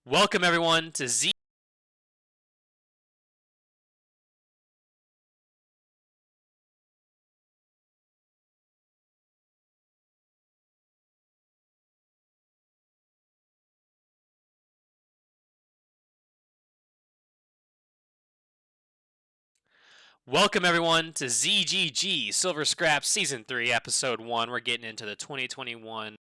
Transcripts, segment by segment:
Welcome everyone to Z. Welcome everyone to ZGG Silver Scrap Season 3 Episode 1. We're getting into the 2021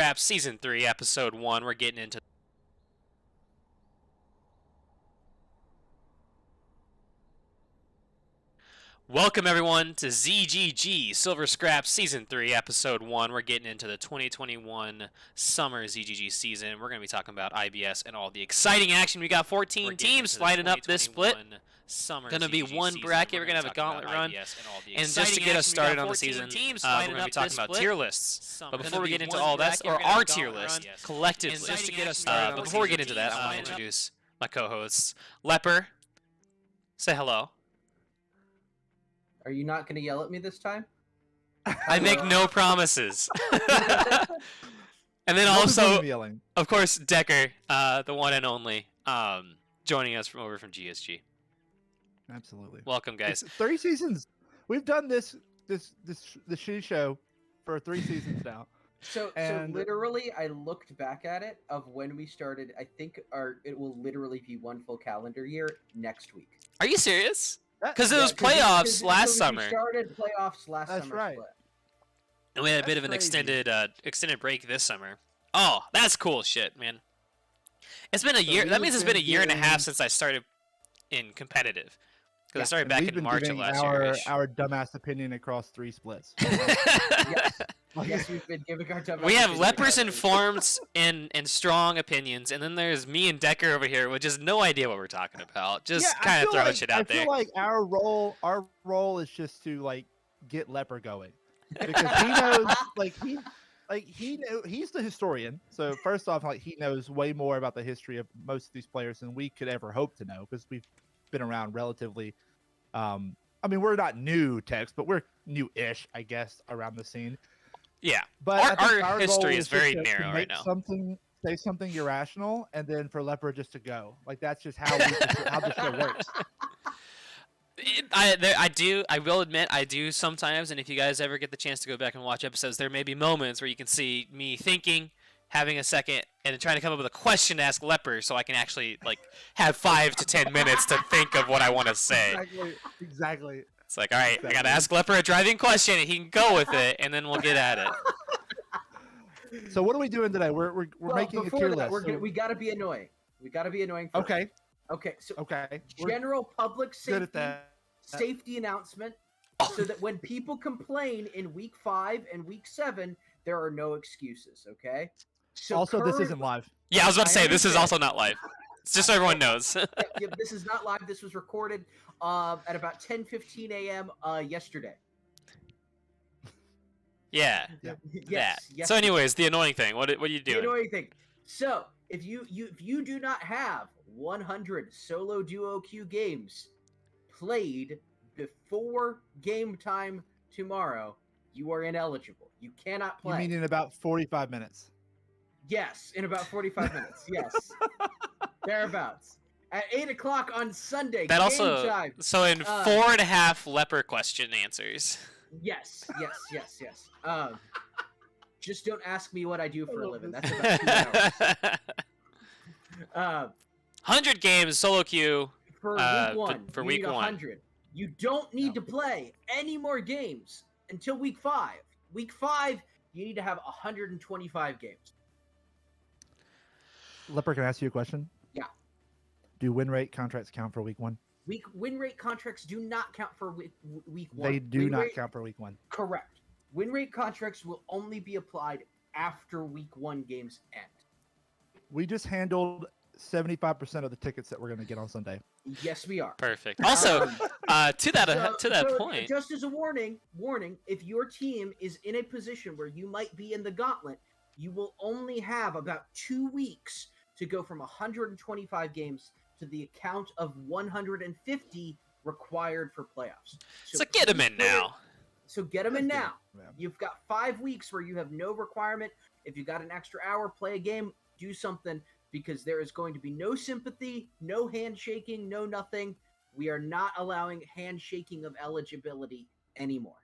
Scrap Season 3, Episode 1. We're getting into... Welcome, everyone, to ZGG Silver Scrap Season 3, Episode 1. We're getting into the 2021 Summer ZGG season. We're going to be talking about IBS and all the exciting action. We got 14 teams lining up this split. Going to be one bracket. We're going to have a gauntlet run. And just to get us started on the season, we're going to be talking about tier lists. But before we get into all that, or our tier list, collectively, just to get us started, but before we get into that, I want to introduce my co-hosts. Leper, say hello. Are you not going to yell at me this time? I make no promises. And then also, of course, Decker, the one and only, joining us from GSG. Absolutely. Welcome, guys. It's 3 seasons. We've done the shitty show for 3 seasons now. So literally, I looked back at it of when we started. I think it will literally be 1 full calendar year next week. Are you serious? Because it was playoffs last summer. We started playoffs last summer. That's right. And we had a bit of an extended break this summer. Oh, that's cool shit, man. It's been a year. That means it's been a year and a half since I started in competitive. Because I started back in March of last year. Our dumbass opinion across 3 splits. Yes, we've been giving our dumbass. We have Lepers informed and strong opinions, and then there's me and Decker over here with just no idea what we're talking about. Just kind of throwing shit out there. I feel like our role is just to get Leper going, because he knows he's the historian. So first off, he knows way more about the history of most of these players than we could ever hope to know, because we've been around relatively. I mean, we're not new techs, but we're new-ish, I guess, around the scene. Yeah, but our history is very narrow right now. Say something irrational, and then for Leper just to go. That's just how the show works. I will admit, I do sometimes, and if you guys ever get the chance to go back and watch episodes, there may be moments where you can see me thinking, having a second, and trying to come up with a question to ask Leper, so I can actually have 5 to 10 minutes to think of what I want to say. Exactly. It's all right, I gotta ask Leper a driving question, and he can go with it, and then we'll get at it. So what are we doing today? We're making a tier list. We gotta be annoying. We gotta be annoying first. Okay. So general public safety announcement, so that when people complain in week 5 and week 7, there are no excuses. Okay. So also, this isn't live. Yeah, I was about to say this is also not live. It's just so everyone knows. This is not live. This was recorded at about 10:15 a.m. Yesterday. Yeah. Yes. So, anyways, the annoying thing. What are you doing? The annoying thing. So, if you do not have 100 solo duo queue games played before game time tomorrow, you are ineligible. You cannot play. You mean in about 45 minutes? Yes, in about 45 minutes. Yes, thereabouts. At 8 o'clock on Sunday. That game also. time. So in 4.5 Leper question answers. Yes. Just don't ask me what I do for a living. That's about 2 hours. 100 games solo queue for week 1. For week 1. 100. You don't need to play any more games until week 5. Week 5, you need to have 125 games. Leper, can I ask you a question? Yeah. Do win rate contracts count for week 1? Win rate contracts do not count for week 1. They do not count for week 1. Correct. Win rate contracts will only be applied after week 1 games end. We just handled 75% of the tickets that we're going to get on Sunday. Yes, we are. Perfect. Also, to that point, just as a warning, if your team is in a position where you might be in the gauntlet, you will only have about 2 weeks to go from 125 games to the count of 150 required for playoffs. So get them in now. So get them in now. Yeah. You've got 5 weeks where you have no requirement. If you got an extra hour, play a game, do something, because there is going to be no sympathy, no handshaking, no nothing. We are not allowing handshaking of eligibility anymore.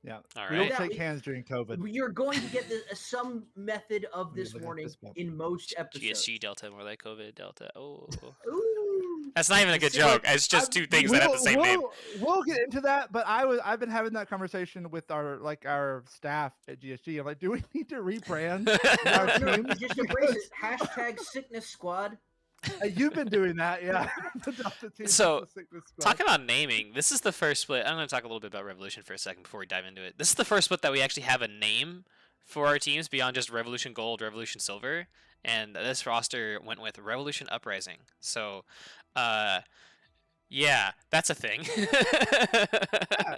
Yeah. All we right. don't shake hands during COVID. You're going to get some method of this warning in most episodes. GSG Delta, more like COVID Delta. Oh. Ooh. That's not even a good joke. It's just two things that have the same name. We'll get into that, but I've been having that conversation with our staff at GSG. I'm like, do we need to rebrand our team? Just embrace it. Hashtag Sickness Squad. You've been doing that, yeah. So, talking about naming, this is the first split. I'm going to talk a little bit about Revolution for a second before we dive into it. This is the first split that we actually have a name for our teams beyond just Revolution Gold, Revolution Silver, and this roster went with Revolution Uprising. So, yeah, that's a thing.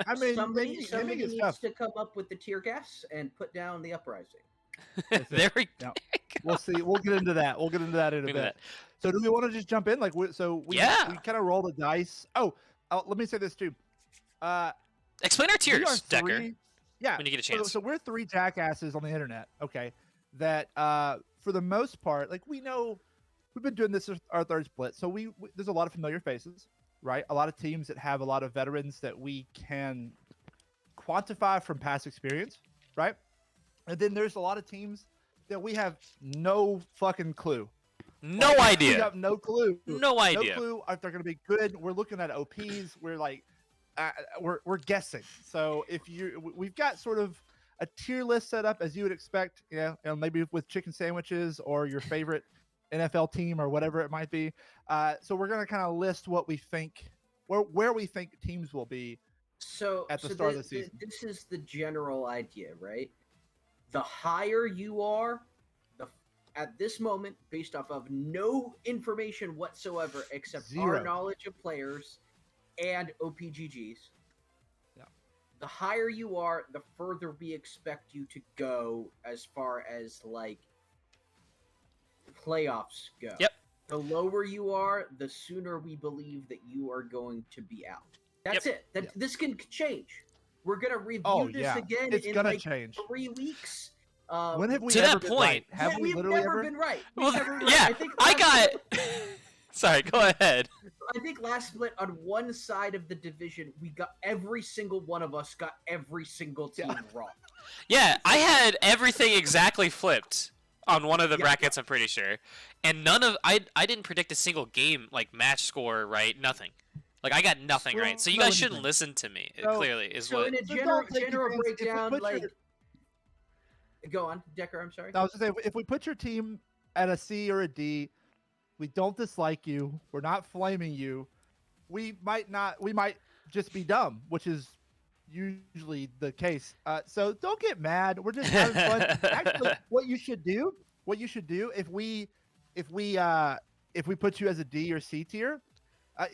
I mean, somebody needs to come up with the tear gas and put down the Uprising. There we go. We'll see. We'll get into that. We'll get into that in a bit. So do we want to just jump in? We kind of roll the dice. Oh, let me say this too. Explain our tiers, Decker. Yeah. When you get a chance. So we're three jackasses on the internet. Okay. That for the most part, we know we've been doing this as our third split. So there's a lot of familiar faces, right? A lot of teams that have a lot of veterans that we can quantify from past experience, right? And then there's a lot of teams that we have no fucking clue. No idea. We have no clue. No idea. No clue if they're going to be good. We're looking at OPs. We're we're guessing. So we've got sort of a tier list set up as you would expect, maybe with chicken sandwiches or your favorite NFL team or whatever it might be. So we're going to kind of list what we think, where we think teams will be at the start of the season. This is the general idea, right? The higher you are, at this moment, based off of no information whatsoever except our knowledge of players and OPGGs, the higher you are, the further we expect you to go as far as playoffs go. Yep. The lower you are, the sooner we believe that you are going to be out. That's it. This can change. We're gonna review this again in change. 3 weeks. When have we to ever that point? Been right? We've never been right. Well, yeah, I got. Sorry, go ahead. I think last split on one side of the division, every single one of us got every single team wrong. Yeah, I had everything exactly flipped on one of the brackets. I'm pretty sure, and I didn't predict a single game match score right. Nothing. I got nothing right. So you guys shouldn't listen to me. Clearly, is so what. in a general breakdown, Go on, Decker. I'm sorry. I was gonna say, if we put your team at a C or a D, we don't dislike you. We're not flaming you. We might just be dumb, which is usually the case. So don't get mad. We're just having fun. Actually, what you should do, if we put you as a D or C tier,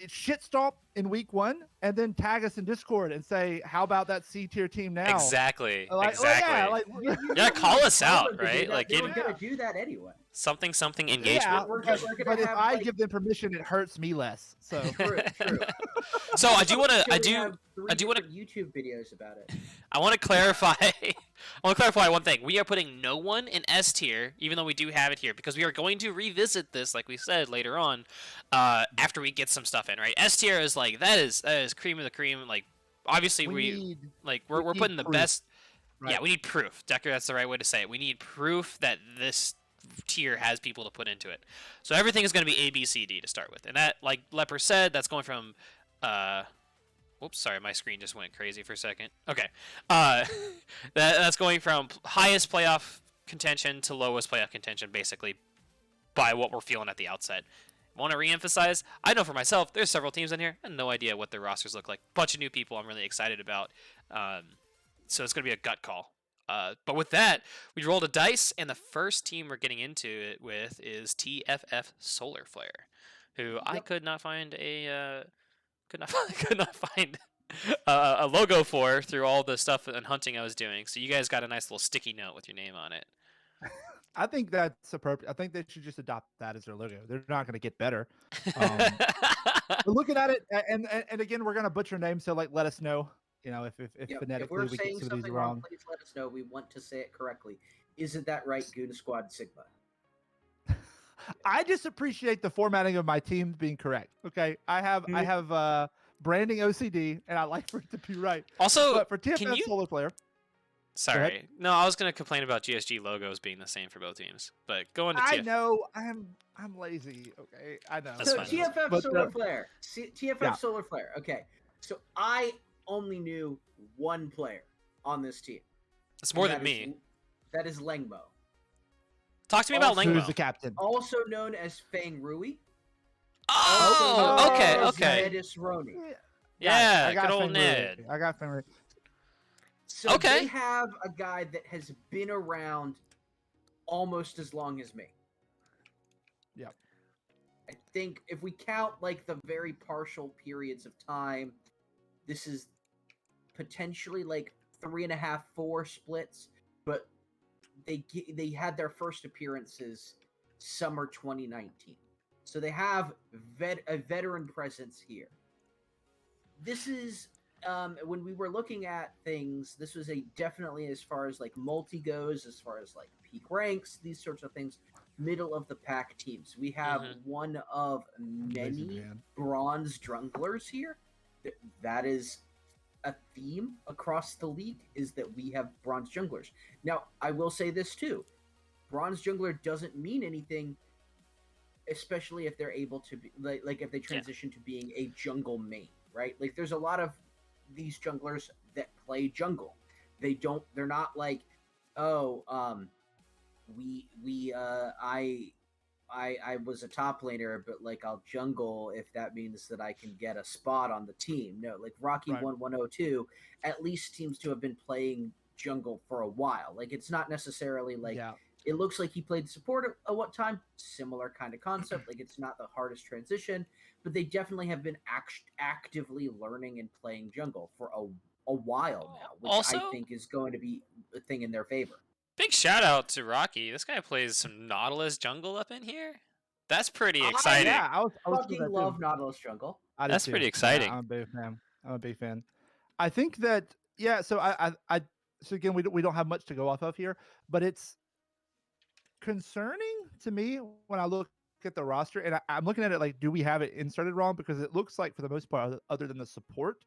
shit stomp in week 1 and then tag us in Discord and say, how about that C tier team now? Exactly. Yeah, call us out, right? We're gonna do that anyway. Something engagement. Yeah, but if I give them permission, it hurts me less. So true. So I do want to YouTube videos about it. I want to clarify. One thing. We are putting no one in S tier, even though we do have it here, because we are going to revisit this, like we said later on, after we get some stuff in. Right? S tier is that is cream of the cream. Obviously we're putting the best. Right. Yeah, we need proof, Decker. That's the right way to say it. We need proof that this tier has people to put into it. So everything is going to be A, B, C, D to start with, and that, like Leper said, that's going from. Whoops, sorry, my screen just went crazy for a second. Okay, that's going from highest playoff contention to lowest playoff contention, basically, by what we're feeling at the outset. I want to reemphasize, I know for myself, there's several teams in here. I have no idea what their rosters look like. Bunch of new people I'm really excited about. So it's going to be a gut call. But with that, we rolled a dice, and the first team we're getting into it with is TFF Solar Flare, who I could not find a a logo for through all the stuff and hunting I was doing. So you guys got a nice little sticky note with your name on it. I think that's appropriate. I think they should just adopt that as their logo. They're not going to get better. We're looking at it, and again, we're going to butcher names, so let us know. If phonetically we get some of these wrong, please let us know. We want to say it correctly. Isn't that right, Goon Squad Sigma? I just appreciate the formatting of my team being correct. Okay, I have branding OCD, and I like for it to be right. Also, but for TFF Solar Player, Sorry. No, I was gonna complain about GSG logos being the same for both teams, but go into I TF. know I'm lazy. Okay, I know. That's So fine. TFF But, Solar Flare. TFF yeah. Solar Flare. Okay. So I only knew one player on this team. It's more and than that is- me. That is Lengmo. Talk to me about Also- Who's the Lingmo. captain? Also known as Fang Rui. Oh, also known okay, as okay. Nedis Roni. Yeah, I got good old Fenrir. Ned. I got Fenrir. So Okay. they have a guy that has been around almost as long as me. Yep. I think if we count like the very partial periods of time, this is potentially like 3.5, 4 splits, but they had their first appearances summer 2019. So they have a veteran presence here. This is when we were looking at things, this was a definitely, as far as like multi goes, as far as like peak ranks, these sorts of things, middle of the pack teams. We have one of many bronze junglers here. That is a theme across the league, is that we have bronze junglers. Now, I will say this too. Bronze jungler doesn't mean anything, especially if they're able to be like if they transition to being a jungle main, right? Like there's a lot of these junglers that play jungle. They're not like, oh, I was a top laner, but like I'll jungle if that means that I can get a spot on the team. No, like Rocky 1102 at least seems to have been playing jungle for a while. Like it's not necessarily like it looks like he played support at what time, similar kind of concept. Like it's not the hardest transition, but they definitely have been actively learning and playing jungle for a while now, which Also, I think is going to be a thing in their favor. Big shout out to Rocky. This guy plays some Nautilus jungle up in here. That's pretty exciting. I was fucking love Nautilus jungle. That's pretty exciting. Yeah, I'm a big fan. I think that So so again, we don't have much to go off of here, but it's concerning to me when I look at the roster, and I'm looking at it like, do we have it inserted wrong? Because it looks like for the most part, other than the support,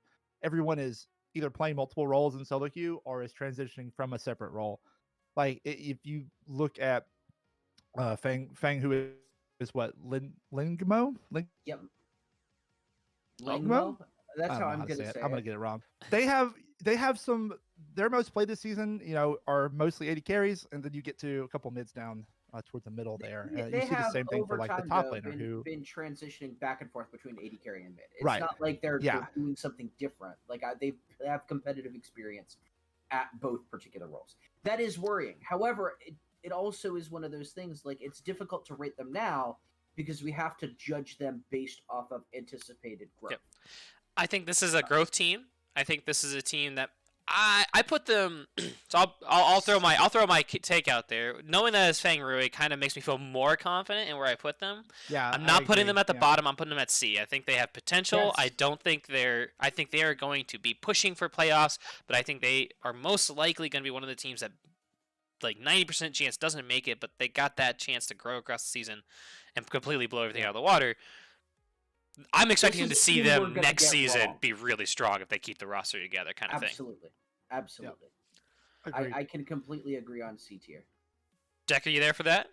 everyone is either playing multiple roles in solo queue or is transitioning from a separate role. Like if you look at Fang, who is what Lingmo? Yep. Lingmo. That's how I'm gonna say it. I'm gonna get it wrong. They have some. Their most played this season, are mostly 80 carries, and then you get to a couple mids down towards the middle there. They you see have the same thing for like the top laner who been transitioning back and forth between 80 carry and mid. It's Right. not like they're doing something different. Like they have competitive experience at both particular roles. That is worrying. However, it also is one of those things, like it's difficult to rate them now because we have to judge them based off of anticipated growth. Yep. I think this is a growth team. I think this is a team that I put them. So I'll throw my take out there. Knowing that it's Fang Rui kind of makes me feel more confident in where I put them. Yeah, I'm not putting them at the bottom. I'm putting them at C. I think they have potential. Yes. I think they are going to be pushing for playoffs, but I think they are most likely going to be one of the teams that like 90% chance doesn't make it, but they got that chance to grow across the season and completely blow everything out of the water. I'm expecting to see them next season be really strong if they keep the roster together, kind of thing. Absolutely. Agreed. I can completely agree on C tier. Jack, are you there for that?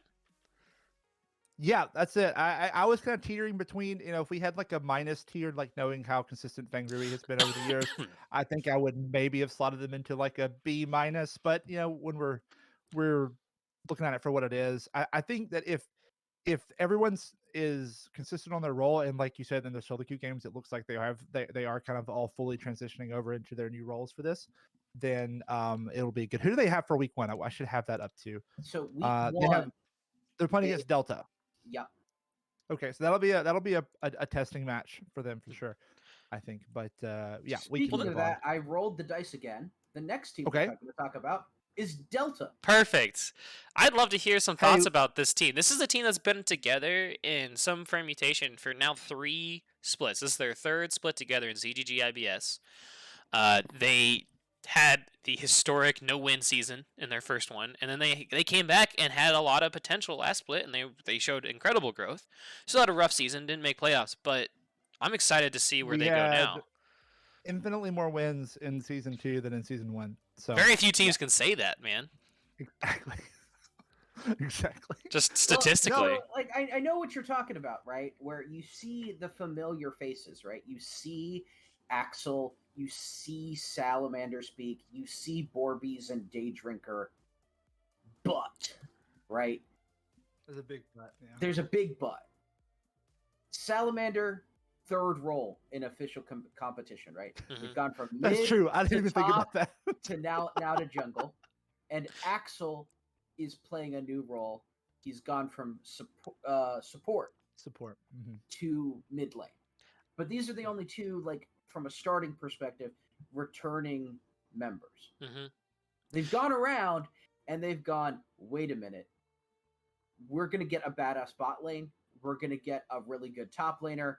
Yeah, that's it. I was kind of teetering between, if we had like a minus tier, like knowing how consistent Fang Rui has been over the years, I think I would maybe have slotted them into like a B minus. But when we're looking at it for what it is, I think that if everyone is consistent on their role, and like you said in the solo queue games, it looks like they are kind of all fully transitioning over into their new roles for this, then it'll be good. Who do they have for week 1? I should have that up too. So week 1, they're playing against Delta. Yeah. Okay, so that'll be a testing match for them for sure, I think. But yeah, speaking of that, I rolled the dice again. The next team we're going to talk about is Delta. Perfect. I'd love to hear some thoughts about this team. This is a team that's been together in some permutation for now 3 splits. This is their 3rd split together in ZGG IBS. They had the historic no-win season in their first one, and then they came back and had a lot of potential last split, and they showed incredible growth. Still had a rough season, didn't make playoffs, but I'm excited to see where they go now. Infinitely more wins in season 2 than in season 1. So Very few teams can say that, man. exactly, exactly. Just Well, statistically. no, like I know what you're talking about, right? Where you see the familiar faces, right? You see Axel, you see Salamander speak, you see Borbies and Daydrinker, but right, There's a big but. Yeah. there's a big but. Salamander, third role in official competition, right? We've Mhm. gone from That's mid true. I to didn't even think top about that. to now to jungle, and Axel is playing a new role. He's gone from support Support. Mm-hmm. to mid lane. But these are the only two, like from a starting perspective, returning members. Mhm. They've gone around and they've gone, wait a minute, we're going to get a badass bot lane. We're going to get a really good top laner.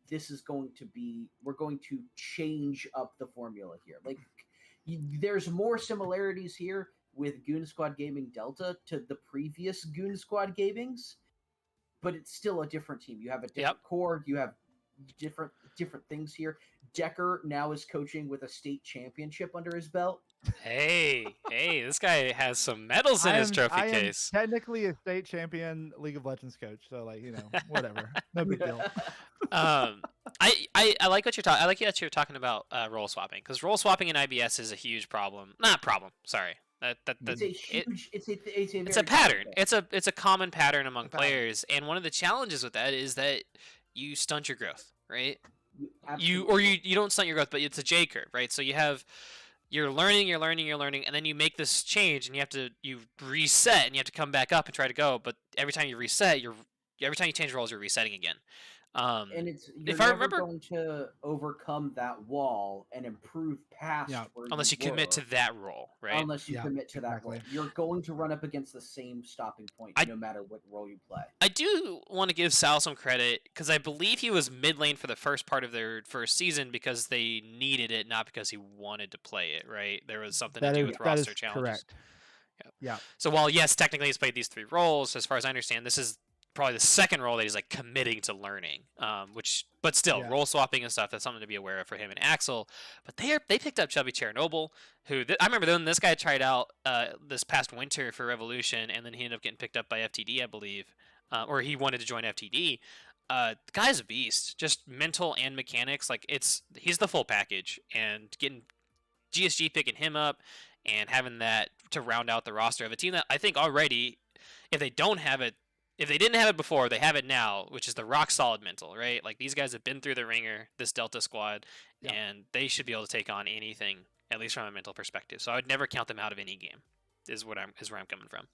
This is going to be, we're going to change up the formula here. Like, there's more similarities here with Goon Squad Gaming Delta to the previous Goon Squad Gamings, but it's still a different team. You have a different core. You have different things here. Decker now is coaching with a state championship under his belt. Hey, this guy has some medals in his trophy I am case. technically a state champion League of Legends coach, so like whatever, no big deal. I like what you're talking. I like that you're talking about role swapping, because role swapping in IBS is a huge problem. Not problem. Sorry. It's a huge. It's It's a pattern. It's a common pattern among players, and one of the challenges with that is that you stunt your growth, right? You don't stunt your growth, but it's a J curve, right? So you're learning, and then you make this change, and you reset, and you have to come back up and try to go. But every time you reset, every time you change roles, you're resetting again. And you're if I never remember, going to overcome that wall and improve past where unless you commit to that role, right? Unless you commit to that role, you're going to run up against the same stopping point no matter what role you play. I do want to give Sal some credit, because I believe he was mid lane for the first part of their first season because they needed it, not because he wanted to play it. Right? There was something to do with roster challenges. Correct. Yeah. So while yes, technically he's played these 3 roles, as far as I understand, this is probably the second role that he's like committing to learning. But still, role swapping and stuff, that's something to be aware of for him and Axel. But they picked up Chubby Chernobyl, who I remember when this guy tried out this past winter for Revolution, and then he ended up getting picked up by FTD, I believe, or he wanted to join FTD. The guy's a beast, just mental and mechanics. Like he's the full package, and getting GSG picking him up and having that to round out the roster of a team that I think already, if they didn't have it before, they have it now, which is the rock solid mental, right? Like these guys have been through the ringer, this Delta squad, and they should be able to take on anything, at least from a mental perspective. So I would never count them out of any game. Is where I'm coming from.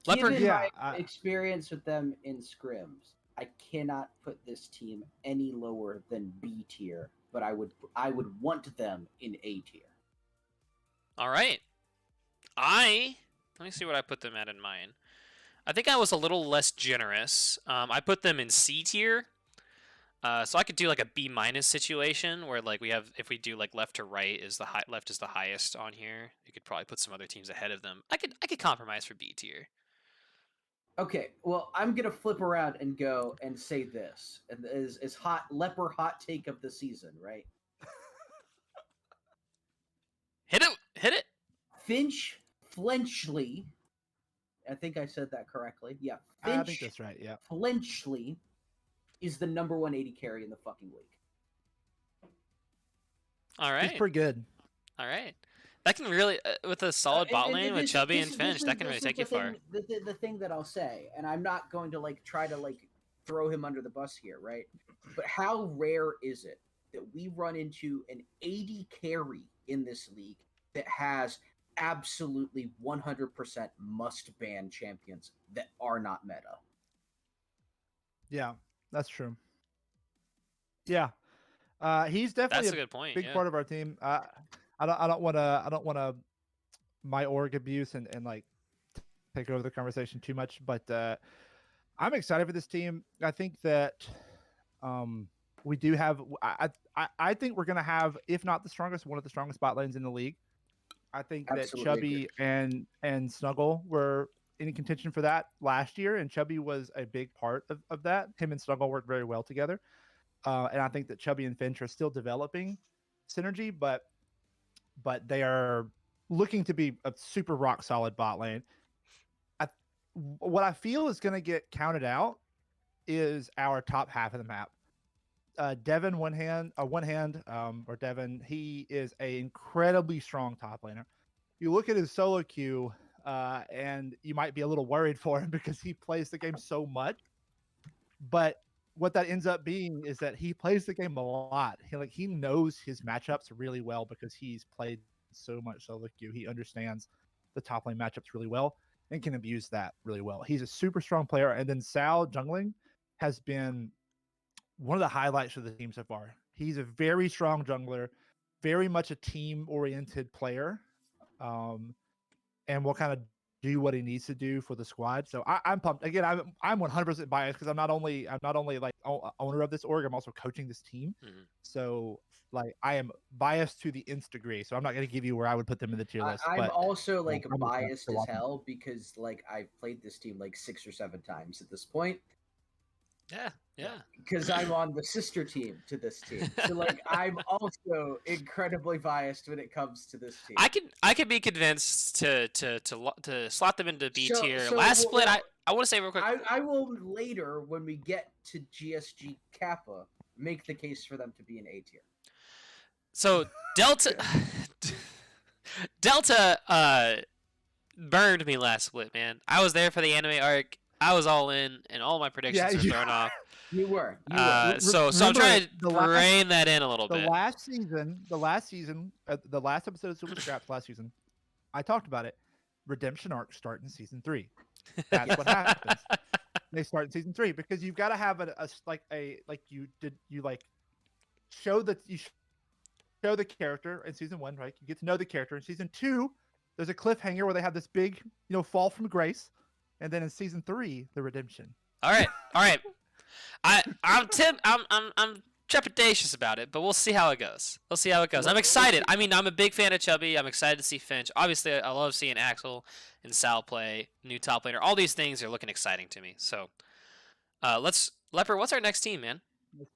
Given my experience with them in scrims, I cannot put this team any lower than B tier, but I would want them in A tier. All right. Let me see what I put them at in mine. I think I was a little less generous. I put them in C tier. So I could do like a B- situation where like if we do like left to right left is the highest on here. You could probably put some other teams ahead of them. I could compromise for B tier. Okay, well, I'm gonna flip around and go and say this, and is hot take of the season, right? Hit it. Finch Flenchley. I think I said that correctly. Yeah, Finch, I think that's right. Yeah, Flenchley is the number 1 AD carry in the fucking league. All right, he's pretty good. All right. That can really, with a solid bot lane with Chubby and Finch, that can really take you far. The thing that I'll say, and I'm not going to try to throw him under the bus here, right? But how rare is it that we run into an AD carry in this league that has absolutely 100% must ban champions that are not meta? Yeah, that's true. Yeah, he's definitely that's a good point. Big part of our team. I don't want to my org abuse and take over the conversation too much, but I'm excited for this team. I think that we do have. I think we're gonna have, if not the strongest, one of the strongest bot lanes in the league. I think Absolutely that Chubby and Snuggle were in contention for that last year, and Chubby was a big part of that. Him and Snuggle worked very well together, and I think that Chubby and Finch are still developing synergy, but but they are looking to be a super rock solid bot lane. What I feel is going to get counted out is our top half of the map. Devin or Devin, he is a incredibly strong top laner. You look at his solo queue, and you might be a little worried for him because he plays the game so much. But what that ends up being is that he plays the game a lot. He knows his matchups really well because he's played so much solo queue. He understands the top lane matchups really well and can abuse that really well. He's a super strong player. And then Sal jungling has been one of the highlights of the team so far. He's a very strong jungler, very much a team-oriented player, and will kind of do what he needs to do for the squad. So I'm pumped. Again, I'm 100% biased because I'm not only like owner of this org, I'm also coaching this team. Mm-hmm. So like I am biased to the nth degree. So I'm not going to give you where I would put them in the tier list. I'm but also like I'm biased as hell because like I've played this team like 6 or 7 times at this point. Yeah. Because I'm on the sister team to this team, so like I'm also incredibly biased when it comes to this team. I could be convinced to slot them into B tier. So Last split, I want to say real quick. I will later, when we get to GSG Kappa, make the case for them to be an A tier. So Delta burned me last split, man. I was there for the anime arc. I was all in, and all my predictions were thrown off. You were. So I'm trying to rein that in a little bit. The last episode of Silver Scraps last season, I talked about it. Redemption arc start in season 3. That's what happens. They start in season 3 because you've got to have show the character in season 1, right? You get to know the character in season 2. There's a cliffhanger where they have this big, fall from grace, and then in season 3, the redemption. All right. I'm trepidatious about it, but we'll see how it goes. I'm excited. I mean, I'm a big fan of Chubby. I'm excited to see Finch. Obviously, I love seeing Axel and Sal play, new top laner. All these things are looking exciting to me. So, Leper, what's our next team, man?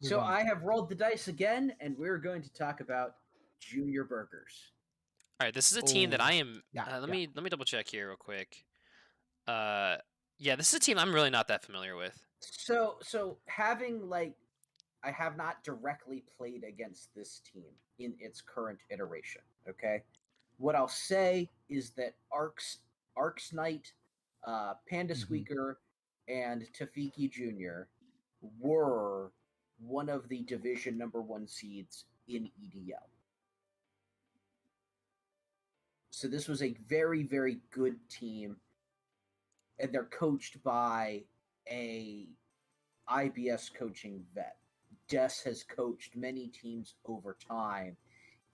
So I have rolled the dice again, and we're going to talk about Junior Burgers. All right, this is a team that I am. Let me double check here real quick. This is a team I'm really not that familiar with. So having I have not directly played against this team in its current iteration. Okay, what I'll say is that Arcs Knight, Panda Squeaker, and Tafiki Jr. were one of the division number 1 seeds in EDL. So this was a very, very good team, and they're coached by a IBS coaching vet. Des has coached many teams over time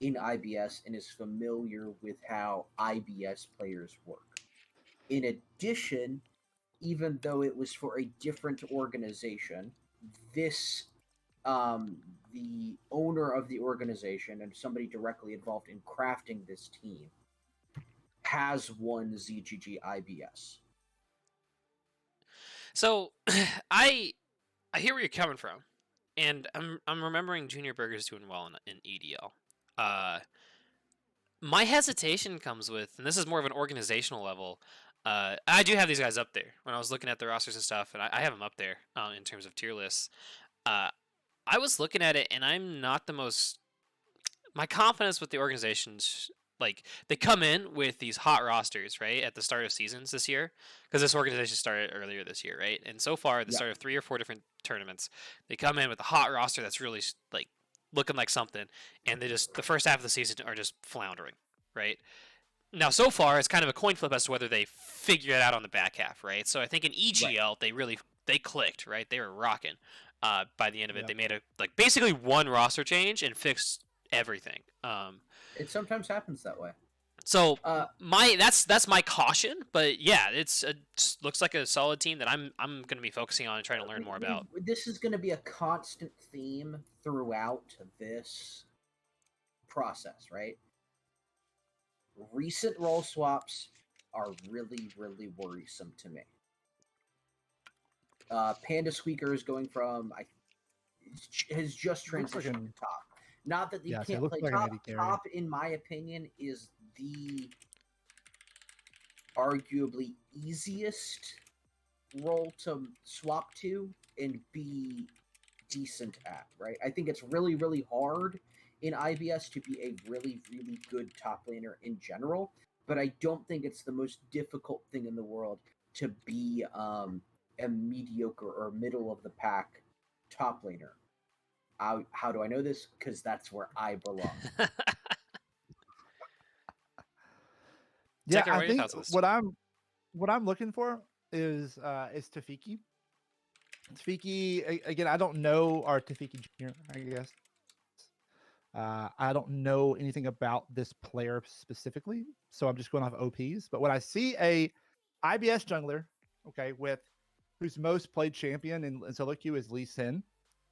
in IBS and is familiar with how IBS players work. In addition, even though it was for a different organization, this the owner of the organization and somebody directly involved in crafting this team has won ZGG IBS. So I hear where you're coming from, and I'm remembering Junior Burgers doing well in EDL. My hesitation comes with, and this is more of an organizational level. I do have these guys up there when I was looking at the rosters and stuff, and I have them up there in terms of tier lists. I was looking at it, and I'm not the most. My confidence with the organizations, they come in with these hot rosters, right, at the start of seasons this year, because this organization started earlier this year, right? And so far, at the start of 3 or 4 different tournaments, they come in with a hot roster that's really looking like something, and the first half of the season are just floundering, right? Now, so far, it's kind of a coin flip as to whether they figure it out on the back half, right? So I think in EGL, they clicked, right? They were rocking. By the end of it, they made basically one roster change and fixed everything. It sometimes happens that way. So that's my caution, but yeah, it looks like a solid team that I'm going to be focusing on and trying to learn more about. This is going to be a constant theme throughout this process, right? Recent role swaps are really, really worrisome to me. Panda Squeaker is going from has just transitioned to top. Not that you Yeah, so it can't looks play like an top. AD carry. Top, in my opinion, is the arguably easiest role to swap to and be decent at, right? I think it's really, really hard in IBS to be a really, really good top laner in general, but I don't think it's the most difficult thing in the world to be a mediocre or middle of the pack top laner. How do I know this? Because that's where I belong. Yeah, Tucker, what I are your think thoughts on this what team? I'm looking for is Tafiki. Tafiki again. I don't know our Tafiki Jr. I guess. I don't know anything about this player specifically, so I'm just going off OPs. But when I see a IBS jungler, okay, with whose most played champion in solo queue is Lee Sin,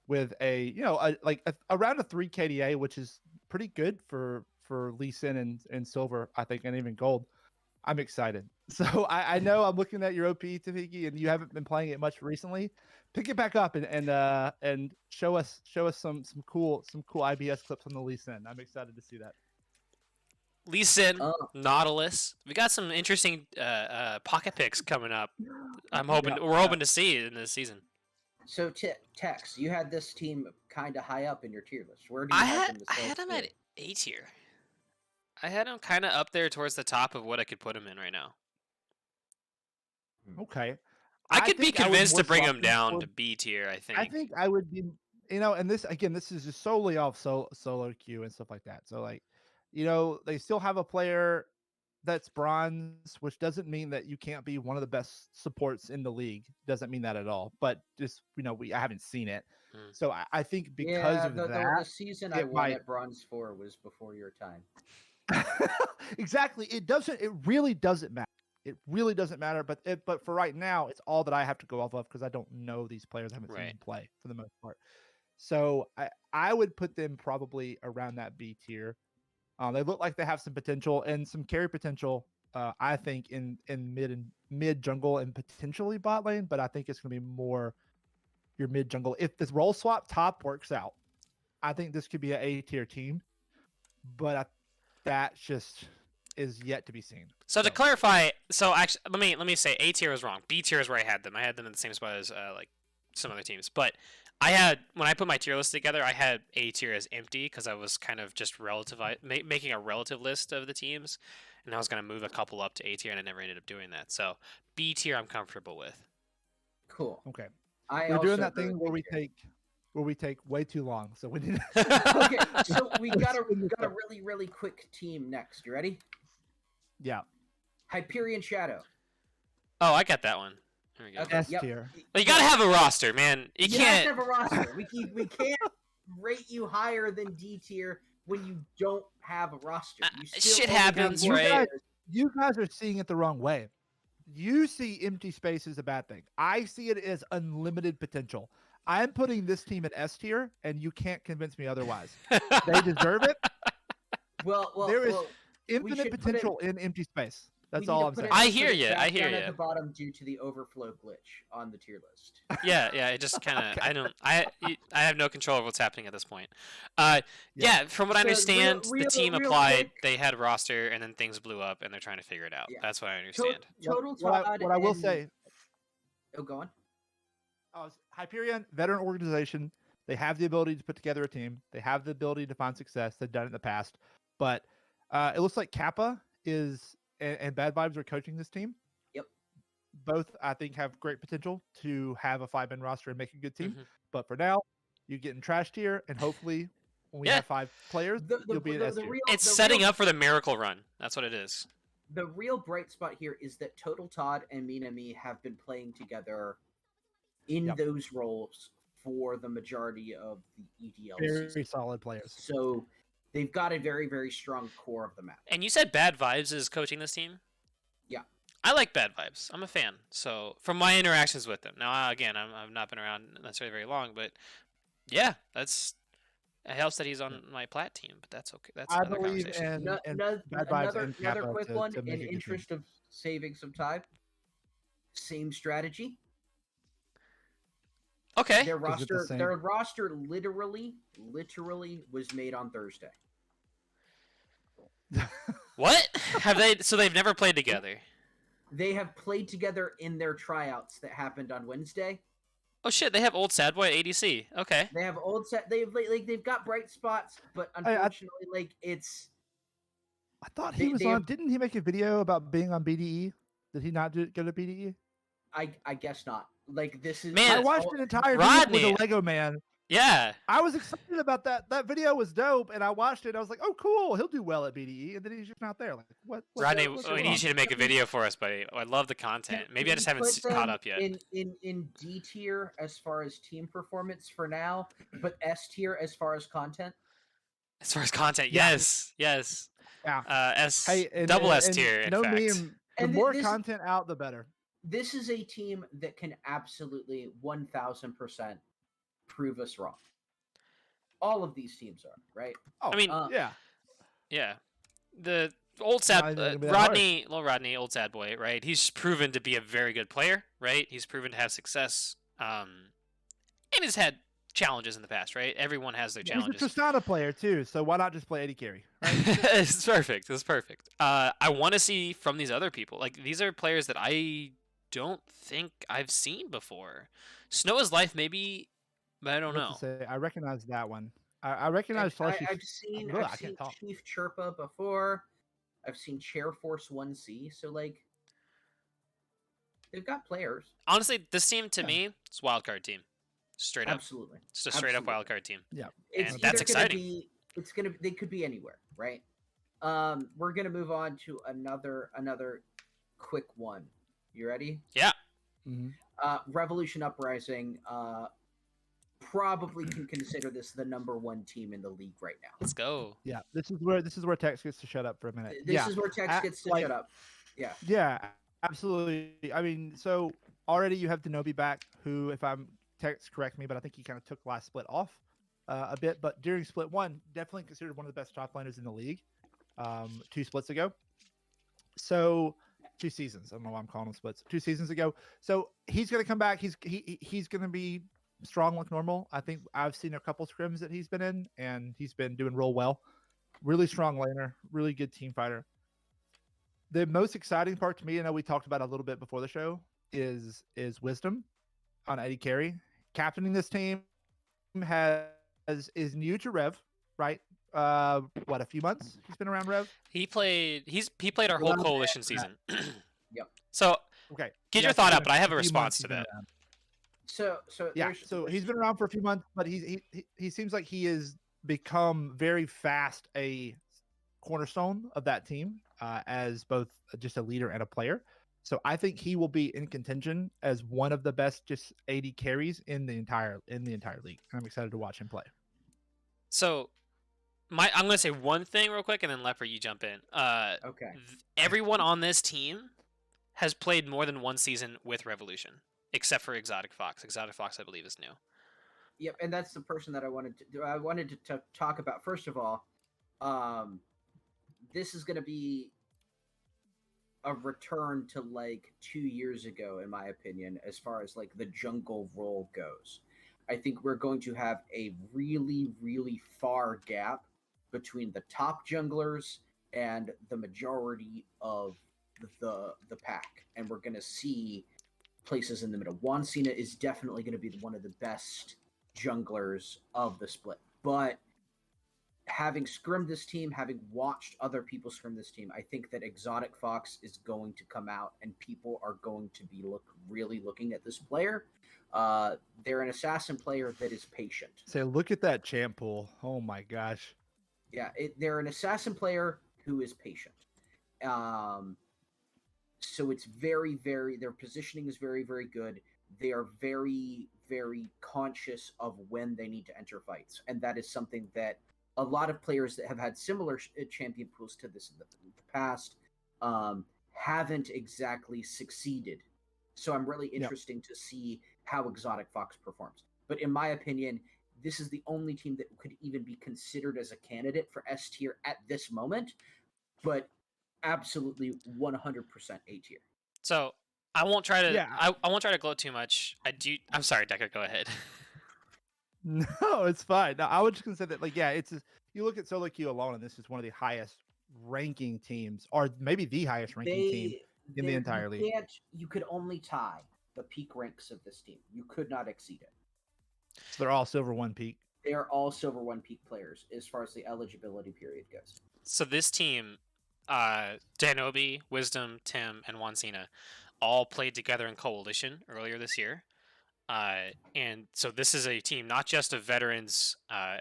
with around a 3 KDA, which is pretty good for Lee Sin and silver, I think, and even gold. I'm excited. So I know I'm looking at your OP, Tafiki, and you haven't been playing it much recently. Pick it back up and show us some cool IBS clips on the Lee Sin. I'm excited to see that. Lee Sin, Nautilus. We got some interesting pocket picks coming up. We're hoping to see it in this season. So Tex, you had this team kind of high up in your tier list. Where do you have them? I had them at A tier. I had them kind of up there towards the top of what I could put them in right now. Okay. I could be convinced to bring them down to B tier, I think. I think I would be, and this is just solely off solo queue and stuff like that. So like, they still have a player that's bronze, which doesn't mean that you can't be one of the best supports in the league. Doesn't mean that at all. But just, I haven't seen it. So I think because of that, the season I won at bronze 4 was before your time. Exactly. It really doesn't matter. It really doesn't matter. But for right now, it's all that I have to go off of because I don't know these players. I haven't seen them play for the most part. So I would put them probably around that B tier. They look like they have some potential and some carry potential. I think in mid jungle and potentially bot lane, but I think it's going to be more your mid jungle. If this role swap top works out, I think this could be an A tier team. But that just is yet to be seen. So to clarify, actually, let me say A tier was wrong. B tier is where I had them. I had them in the same spot as like some other teams. But when I put my tier list together, I had A tier as empty because I was kind of just making a relative list of the teams, and I was going to move a couple up to A tier, and I never ended up doing that. So B tier, I'm comfortable with. Cool. Okay. We're doing that thing where we take way too long, so we need. Okay, so we got a really, really quick team next. You ready? Yeah. Hyperion Shadow. Oh, I got that one. There we go. S tier. You gotta have a roster, man. You can't have a roster. We can't rate you higher than D tier when you don't have a roster. Shit happens, right? You guys are seeing it the wrong way. You see empty space as a bad thing. I see it as unlimited potential. I'm putting this team at S tier, and you can't convince me otherwise. They deserve it. Well, there is infinite potential in empty space. That's all I'm saying. I hear you. At the bottom due to the overflow glitch on the tier list. Yeah. It just kind of I have no control of what's happening at this point. From what I understand, the team applied. They had a roster, and then things blew up, and they're trying to figure it out. Yeah. That's what I understand. What I will say. Oh, go on. Hyperion, veteran organization. They have the ability to put together a team. They have the ability to find success. They've done it in the past. But it looks like Kappa and Bad Vibes are coaching this team. Yep. Both, I think, have great potential to have a 5-man roster and make a good team. Mm-hmm. But for now, you're getting trashed here, and hopefully when we have 5 players, you'll be an S tier. It's setting up for the miracle run. That's what it is. The real bright spot here is that Total Todd and Minami have been playing together in those roles for the majority of the EDL Very season. Solid players. So they've got a very, very strong core of the map. And you said Bad Vibes is coaching this team? Yeah. I like Bad Vibes. I'm a fan. So from my interactions with them. Now, again, I've not been around necessarily very long, but yeah, it helps that he's on my plat team, but that's okay. That's another conversation. Another quick one, in interest of saving some time. Same strategy. Okay. Their Is it the roster, same? their roster, literally was made on Thursday. What have they? So they've never played together. They have played together in their tryouts that happened on Wednesday. Oh shit! They have old sad boy at ADC. Okay. They have old set. They've got bright spots, but unfortunately, it's. I thought he was on. Didn't he make a video about being on BDE? Did he not go to BDE? I guess not. Like this is. Man, I watched an entire Rodney. video with a Lego man. Yeah. I was excited about that. That video was dope, and I watched it. And I was like, "Oh, cool! He'll do well at BDE." And then he's just not there. Like, what? Rodney, what's we going need on? you to make a video for us, buddy. I love the content. Maybe I just haven't caught up yet. In D tier as far as team performance for now, but S tier as far as content. As far as content, Yeah. yes. Yeah. S Hey, double S tier. In no fact. meme. The And more this- content out, the better. This is a team that can absolutely 1000% prove us wrong. All of these teams are, right? Oh, I mean, yeah. Yeah. The old Not sad even gonna be that Rodney, old sad boy, right? He's proven to be a very good player, right? He's proven to have success, and he's had challenges in the past, right? Everyone has their challenges. He's a Tristana player too, so why not just play Eddie Carey? Right? It's perfect. It's perfect. I want to see from these other people. Like these are players that I don't think I've seen before. Snow is Life, maybe, but I don't know. I recognize that one. I recognize I've seen Chief Chirpa before. I've seen Chair Force 1C. So like, they've got players. Honestly, this team to me, it's a wildcard team. Straight up. Absolutely. It's a straight up wildcard team. Yeah. And that's exciting. They could be anywhere, right? We're gonna move on to another quick one. You ready? Yeah. Mm-hmm. Revolution Uprising probably can consider this the number one team in the league right now. Let's go. Yeah. This is where Tex gets to shut up for a minute. This is where Tex gets to shut up. Yeah. Yeah, absolutely. I mean, so already you have Denobi back, who, if I'm Tex, correct me, but I think he kind of took last split off a bit. But during split one, definitely considered one of the best top laners in the league 2 splits ago. So 2 seasons. I don't know why I'm calling them splits. 2 seasons ago. So he's going to come back. He's going to be strong like normal. I think I've seen a couple scrims that he's been in, and he's been doing real well. Really strong laner, really good team fighter. The most exciting part to me, I know we talked about it a little bit before the show, is Wisdom on Eddie Carey. Captaining this team is new to Rev, right? What, a few months he's been around Rev? He played our whole coalition season. Yep. So okay, get your thought out, but I have a response to that. So he's been around for a few months, but he seems like he has become very fast a cornerstone of that team as both just a leader and a player. So I think he will be in contention as one of the best just AD carries in the entire league. I'm excited to watch him play. So I'm going to say one thing real quick, and then Leper, you jump in. Okay. Everyone on this team has played more than one season with Revolution, except for Exotic Fox. Exotic Fox, I believe, is new. Yep, and that's the person that I wanted to talk about. First of all, this is going to be a return to like 2 years ago, in my opinion, as far as like the jungle role goes. I think we're going to have a really, really far gap between the top junglers and the majority of the pack, and we're going to see places in the middle. Juan Cena is definitely going to be one of the best junglers of the split, but having scrimmed this team, having watched other people scrim this team, I think that Exotic Fox is going to come out and people are going to be really looking at this player. They're an assassin player that is patient. So look at that champ pool. Oh my gosh. Yeah, they're an assassin player who is patient. So it's very, very, their positioning is very, very good. They are very, very conscious of when they need to enter fights. And that is something that a lot of players that have had similar champion pools to this in the past haven't exactly succeeded. So I'm really interested to see how Exotic Fox performs. But in my opinion, this is the only team that could even be considered as a candidate for S tier at this moment, but absolutely 100% A tier. So I won't try to. Yeah. I won't try to gloat too much. I do. I'm sorry, Decker. Go ahead. No, it's fine. No, I was just gonna say that, like, yeah, you look at solo queue alone, and this is one of the highest ranking teams, or maybe the highest ranking team in the entire league. You could only tie the peak ranks of this team. You could not exceed it. So they're all silver 1 peak. They are all silver 1 peak players as far as the eligibility period goes. So this team, Danobi, Wisdom, Tim, and Wansina, all played together in Coalition earlier this year. And so this is a team not just of veterans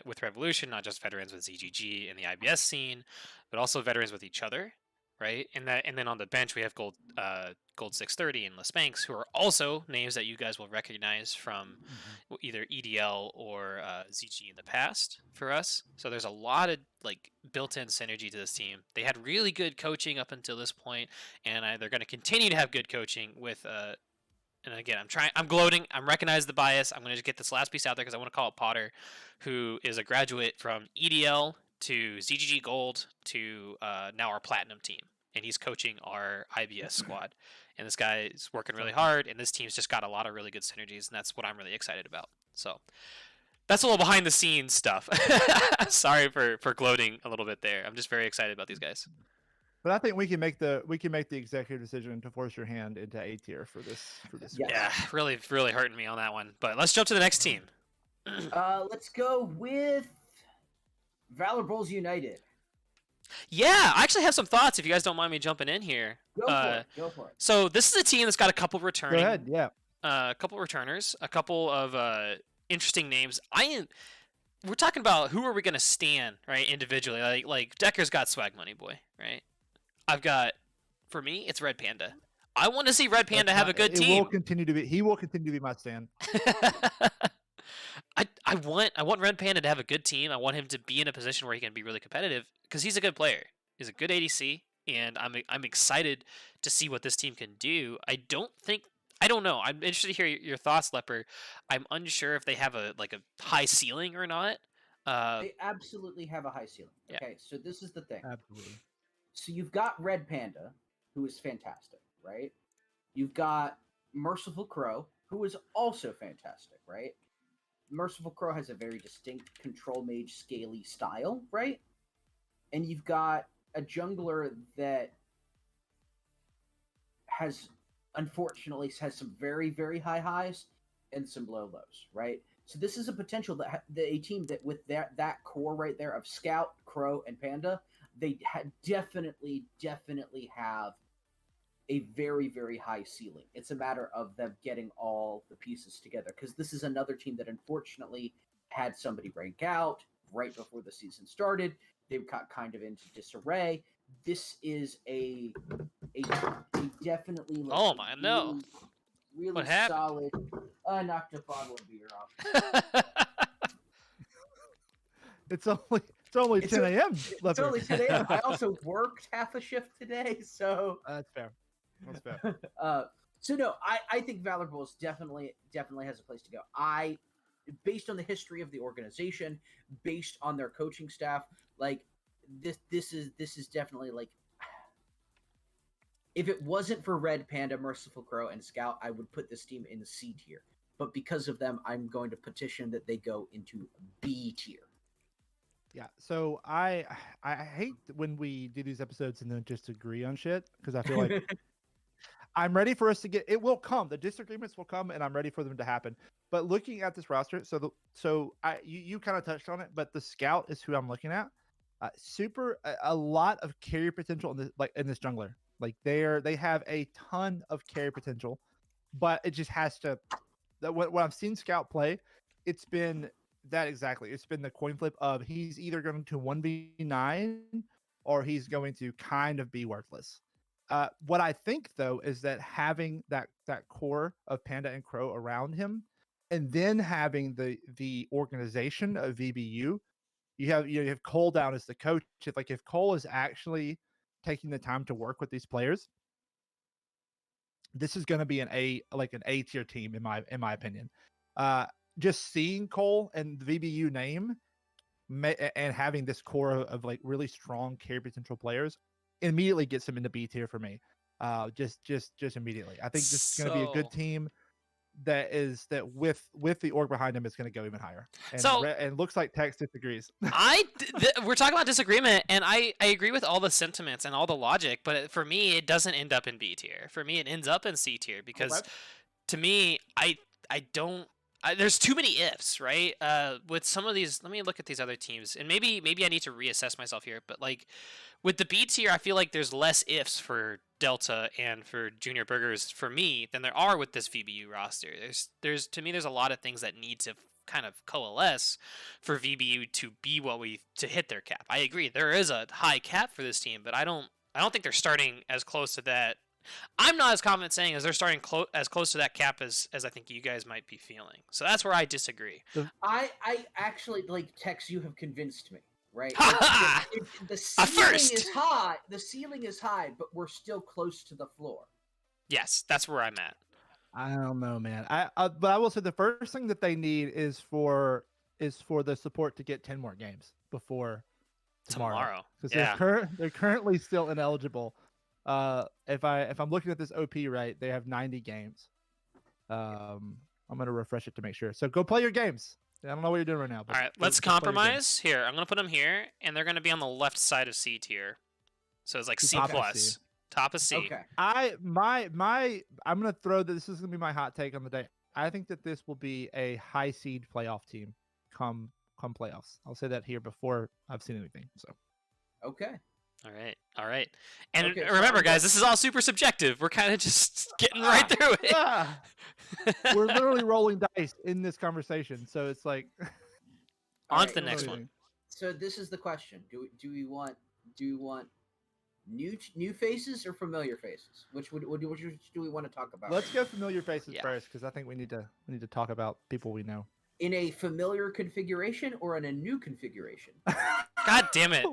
with Revolution, not just veterans with ZGG and the IBS scene, but also veterans with each other, right? And then on the bench we have Gold 630 and Lespanks, who are also names that you guys will recognize from either EDL or ZG in the past for us. So there's a lot of like built-in synergy to this team. They had really good coaching up until this point, and they're going to continue to have good coaching with. And again, I'm gloating. I'm recognize the bias. I'm going to just get this last piece out there because I want to call it Potter, who is a graduate from EDL to ZGG Gold to now our Platinum team. And he's coaching our IBS squad. And this guy is working really hard, and this team's just got a lot of really good synergies, and that's what I'm really excited about. So that's a little behind the scenes stuff. Sorry for gloating a little bit there. I'm just very excited about these guys. But I think we can make the executive decision to force your hand into A tier for this. Yeah, really hurting me on that one. But let's jump to the next team. Let's go with Valor Bulls United. Yeah, I actually have some thoughts if you guys don't mind me jumping in here. Go for it. So this is a team that's got a couple returning. Go ahead, yeah. A couple returners, a couple of interesting names. We're talking about who are we going to stand, right, individually. Like Decker's got Swag Money Boy, right? For me, it's Red Panda. I want to see Red Panda have a good team. He will continue to be my stand. I want Red Panda to have a good team. I want him to be in a position where he can be really competitive because he's a good player. He's a good ADC, and I'm excited to see what this team can do. I don't know. I'm interested to hear your thoughts, Leper. I'm unsure if they have a high ceiling or not. They absolutely have a high ceiling. Yeah. Okay, so this is the thing. Absolutely. So you've got Red Panda, who is fantastic, right? You've got Merciful Crow, who is also fantastic, right? Merciful Crow has a very distinct control mage scaly style, right? And you've got a jungler that unfortunately has some very, very high highs and some low lows, right? So this is a potential that a team that with that core right there of Scout, Crow, and Panda, they definitely have a very, very high ceiling. It's a matter of them getting all the pieces together, because this is another team that unfortunately had somebody rank out right before the season started. They got kind of into disarray. This is a definitely really what happened? solid. I knocked a bottle of beer off. It's only 10 a.m. It's only 10 a.m. I also worked half a shift today, so that's fair. That's fair. So no, I think Valor Bulls definitely has a place to go. Based on the history of the organization, based on their coaching staff, like this is definitely like, if it wasn't for Red Panda, Merciful Crow, and Scout, I would put this team in the C tier. But because of them, I'm going to petition that they go into B tier. Yeah, so I hate when we do these episodes and then just agree on shit, because I feel like I'm ready for us to get. It will come. The disagreements will come, and I'm ready for them to happen. But looking at this roster, you kind of touched on it, but the Scout is who I'm looking at. A lot of carry potential in this jungler. Like they have a ton of carry potential, but it just has to. What I've seen Scout play, it's been that exactly. It's been the coin flip of he's either going to 1v9 or he's going to kind of be worthless. What I think though is that having that core of Panda and Crow around him, and then having the organization of VBU, you have Cole down as the coach. If Cole is actually taking the time to work with these players, this is going to be an A tier team in my opinion. Just seeing Cole and the VBU name and having this core of like really strong carry potential players immediately gets them into B tier for me. just immediately. I think this is going to be a good So, team that with the org behind them is going to go even higher. And so and looks like Tex disagrees. we're talking about disagreement, and I agree with all the sentiments and all the logic, but for me, it doesn't end up in B tier. For me, it ends up in C tier because to me, I don't. There's too many ifs, right? With some of these, let me look at these other teams, and maybe I need to reassess myself here. But like with the B tier, I feel like there's less ifs for Delta and for Junior Burgers for me than there are with this VBU roster. There's to me, there's a lot of things that need to kind of coalesce for VBU to be to hit their cap. I agree, there is a high cap for this team, but I don't think they're starting as close to that. I'm not as confident saying as they're starting as close to that cap as I think you guys might be feeling. So that's where I disagree. I actually like Tex. You have convinced me, right? The ceiling is high. The ceiling is high, but we're still close to the floor. Yes, that's where I'm at. I don't know, man. But I will say the first thing that they need is for the support to get 10 more games before tomorrow. Because they're currently still ineligible. If I'm looking at this OP right, they have 90 games. I'm gonna refresh it to make sure. So go play your games. I don't know what you're doing right now. All right, let's compromise here. I'm gonna put them here, and they're gonna be on the left side of C tier. So it's like C plus, top of C. Okay. I'm gonna throw this is gonna be my hot take on the day. I think that this will be a high seed playoff team come playoffs. I'll say that here before I've seen anything. So. Okay. All right. And remember, guys, this is all super subjective. We're kind of just getting right through it. We're literally rolling dice in this conversation, so it's like. On to the next one. So this is the question: Do we want new faces or familiar faces? Which do we want to talk about? Let's go familiar faces first, because I think we need to talk about people we know. In a familiar configuration or in a new configuration? God damn it.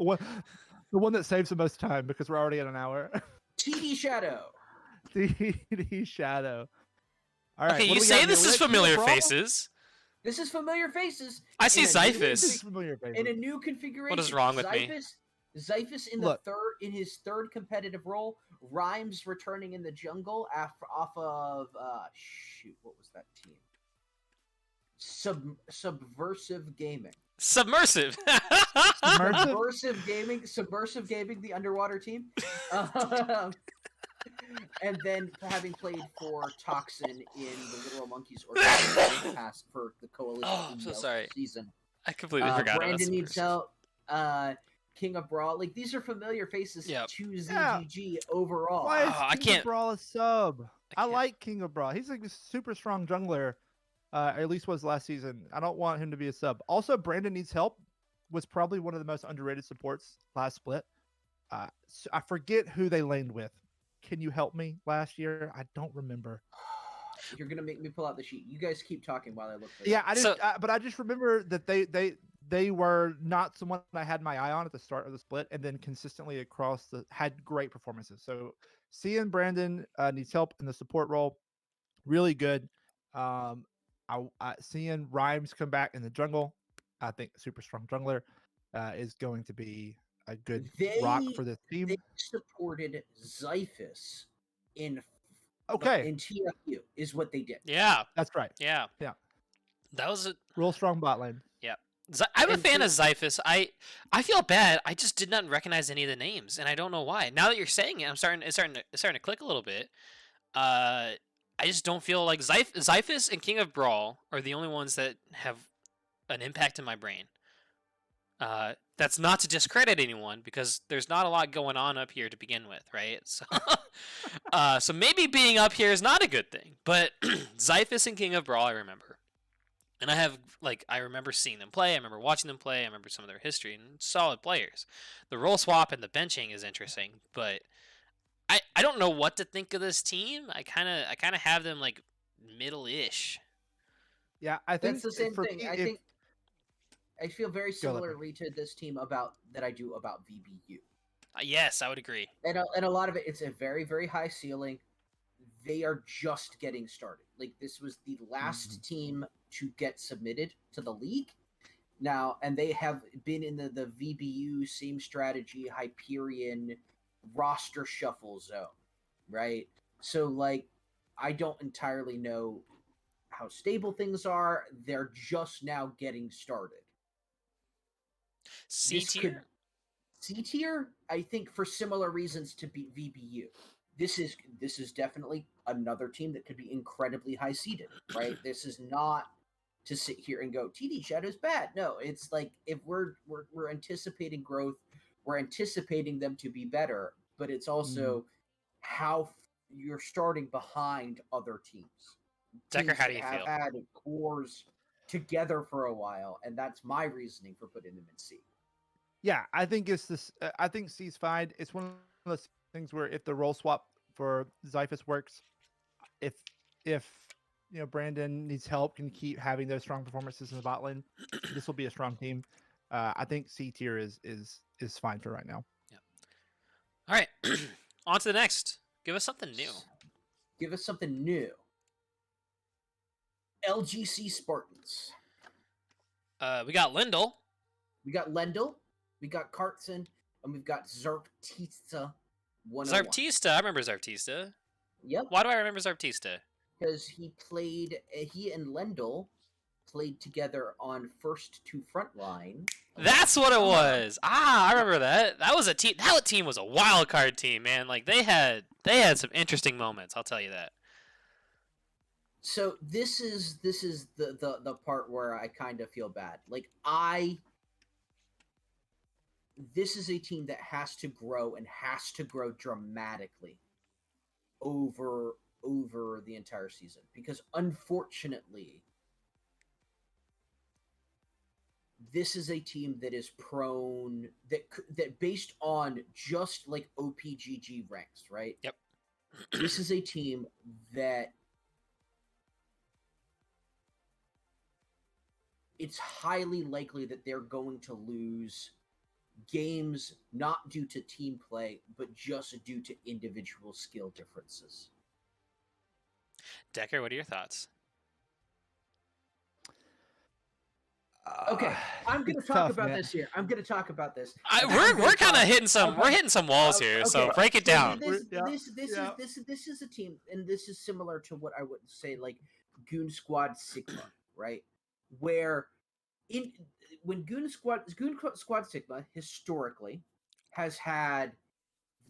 The one that saves the most time, because we're already at an hour. TD Shadow. TD Shadow. All right. Okay, you say this is familiar faces. This is familiar faces. I see Zyphus. In a new configuration. What is wrong with me? Zyphus in his third competitive role. Rhymes returning in the jungle off of what was that team? Subversive Gaming. Submersive Gaming, the underwater team. And then having played for Toxin in the Little Monkeys organization past for the Coalition I'm so sorry. season. I completely forgot about Brandon Needs Help, King of Brawl. Like, these are familiar faces to ZGG overall. Why is King of Brawl a sub? I like King of Brawl. He's like a super strong jungler. At least was last season. I don't want him to be a sub. Also, Brandon Needs Help was probably one of the most underrated supports last split. So I forget who they laned with. Can you help me last year? I don't remember. You're gonna make me pull out the sheet. You guys keep talking while I look for it. But I just remember that they were not someone I had my eye on at the start of the split, and then consistently had great performances. So seeing Brandon Needs Help in the support role, really good. Seeing Rhymes come back in the jungle, I think super strong jungler is going to be a good rock for this team. They supported Zyphus in TFU is what they did. Yeah, that's right. Yeah. That was a real strong bot lane. Yeah, I'm a fan of Zyphus. I feel bad. I just did not recognize any of the names, and I don't know why. Now that you're saying it, it's starting to click a little bit. I just don't feel like Zyphus and King of Brawl are the only ones that have an impact in my brain. That's not to discredit anyone, because there's not a lot going on up here to begin with, right? So, so maybe being up here is not a good thing. But Zyphus and King of Brawl, I remember. And I remember seeing them play. I remember watching them play. I remember some of their history, and solid players. The role swap and the benching is interesting, but I don't know what to think of this team. I kind of have them like middle-ish. Yeah, I think that's the same thing. I feel very similarly to this team that I do about VBU. Yes, I would agree. And a lot of it's a very, very high ceiling. They are just getting started. Like, this was the last team to get submitted to the league. Now, and they have been in the VBU same strategy Hyperion roster shuffle zone. right? So like, I don't entirely know how stable things are. They're just now getting started. C This could tier. C tier, I think, for similar reasons to VBU. This is definitely another team that could be incredibly high seeded, right? This is not to sit here and go TD Shadow's bad. No, it's like if we're anticipating growth, we're anticipating them to be better, but it's also how you're starting behind other teams, Decker, teams how do that you have feel? had cores together for a while, and that's my reasoning for putting them in C. Yeah, I think it's this. I think C's fine. It's one of those things where if the role swap for Zyphus works, if if Brandon needs help, can keep having those strong performances in the bot lane, this will be a strong team. I think C tier is fine for right now. Yeah. All right. On to the next. Give us something new. Give us something new. LGC Spartans. We got Lindell. We got Lendl, we got Cartson, and we've got Zarptista 101. Zarptista. I remember Zarptista. Yep, Why do I remember Zarptista? because he and Lendl played together on first to frontline. That's what it was. I remember that. That was a team. That team was a wild card team, man. Like they had some interesting moments. I'll tell you that. So this is the part where I kind of feel bad. Like this is a team that has to grow and has to grow dramatically over the entire season, because unfortunately this is a team that is prone that based on just like OPGG ranks, right? Yep. This is a team that it's highly likely that they're going to lose games not due to team play, but just due to individual skill differences. Decker, what are your thoughts? Okay, I'm going to talk about this here. I'm going to talk about this. We're kind of hitting some walls here. Okay. So break it down. This is a team, and this is similar to what I would say like Goon Squad Sigma, right? Where when Goon Squad Sigma historically has had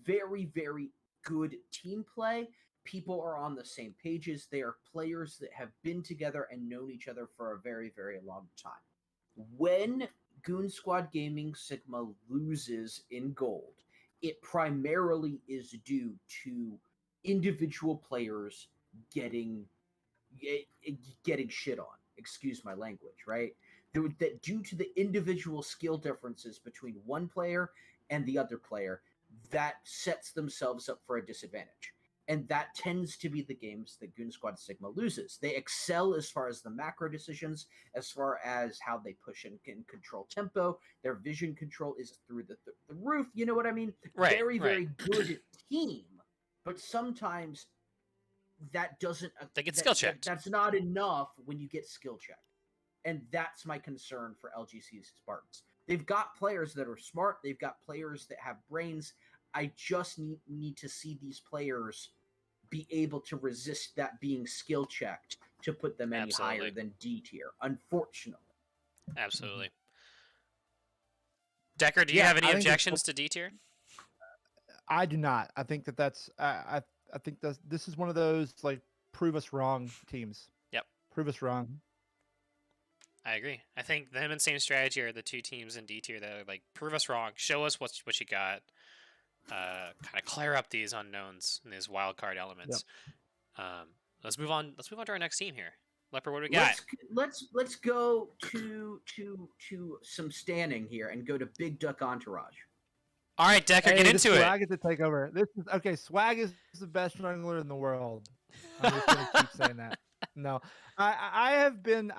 very, very good team play. People are on the same pages. They are players that have been together and known each other for a very, very long time. When Goon Squad Gaming Sigma loses in gold, it primarily is due to individual players getting shit on. Excuse my language, right? That due to the individual skill differences between one player and the other player, that sets themselves up for a disadvantage. And that tends to be the games that Goon Squad Sigma loses. They excel as far as the macro decisions, as far as how they push and can control tempo. Their vision control is through the roof. You know what I mean? Right, very, right. very good team. But sometimes that doesn't... They get skill checked. That's not enough when you get skill checked. And that's my concern for LGC Spartans. They've got players that are smart. They've got players that have brains. I just need to see these players be able to resist that being skill checked to put them any higher than D tier, unfortunately. Absolutely. Decker, do you have any objections to D tier? I do not. I think that's I think this is one of those like prove us wrong teams. Yep. Prove us wrong. I agree. I think them and Same Strategy are the two teams in D tier that are like prove us wrong, show us what you got. Kind of clear up these unknowns and these wild card elements. Yep. Let's move on to our next team here. Leper, what do we got? Let's go to some standing here and go to Big Duck Entourage. All right, Decker, get into it. Swag is to take over. This is okay. Swag is the best jungler in the world. I'm just gonna keep saying that. No, I have been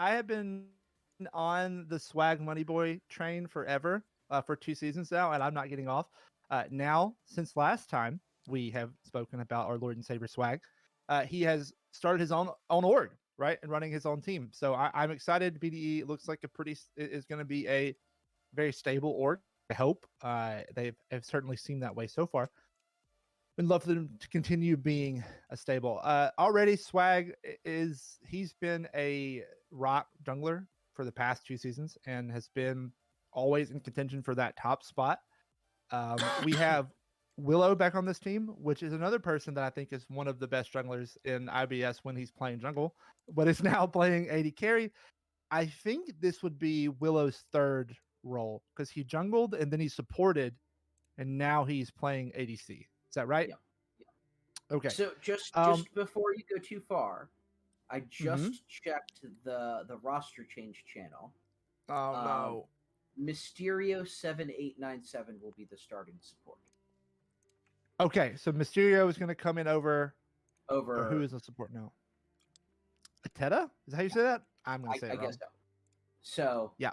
on the Swag Money Boy train forever, for 2 seasons now, and I'm not getting off. Now, since last time we have spoken about our Lord and Savior Swag, he has started his own org, right, and running his own team. So I'm excited. BDE looks like is going to be a very stable org. I hope they have certainly seemed that way so far. Would love for them to continue being a stable. Already Swag he's been a rock jungler for the past 2 seasons and has been always in contention for that top spot. We have Willow back on this team, which is another person that I think is one of the best junglers in IBS when he's playing jungle, but is now playing AD carry. I think this would be Willow's third role because he jungled and then he supported, and now he's playing ADC. Is that right? Yeah. Okay. So just before you go too far, I just checked the roster change channel. Oh no. Mysterio 7897 will be the starting support. Okay, so Mysterio is going to come in over. Over. Who is the support now? Ateta? Is that how you say that? I'm going to say it wrong. I guess so. So yeah.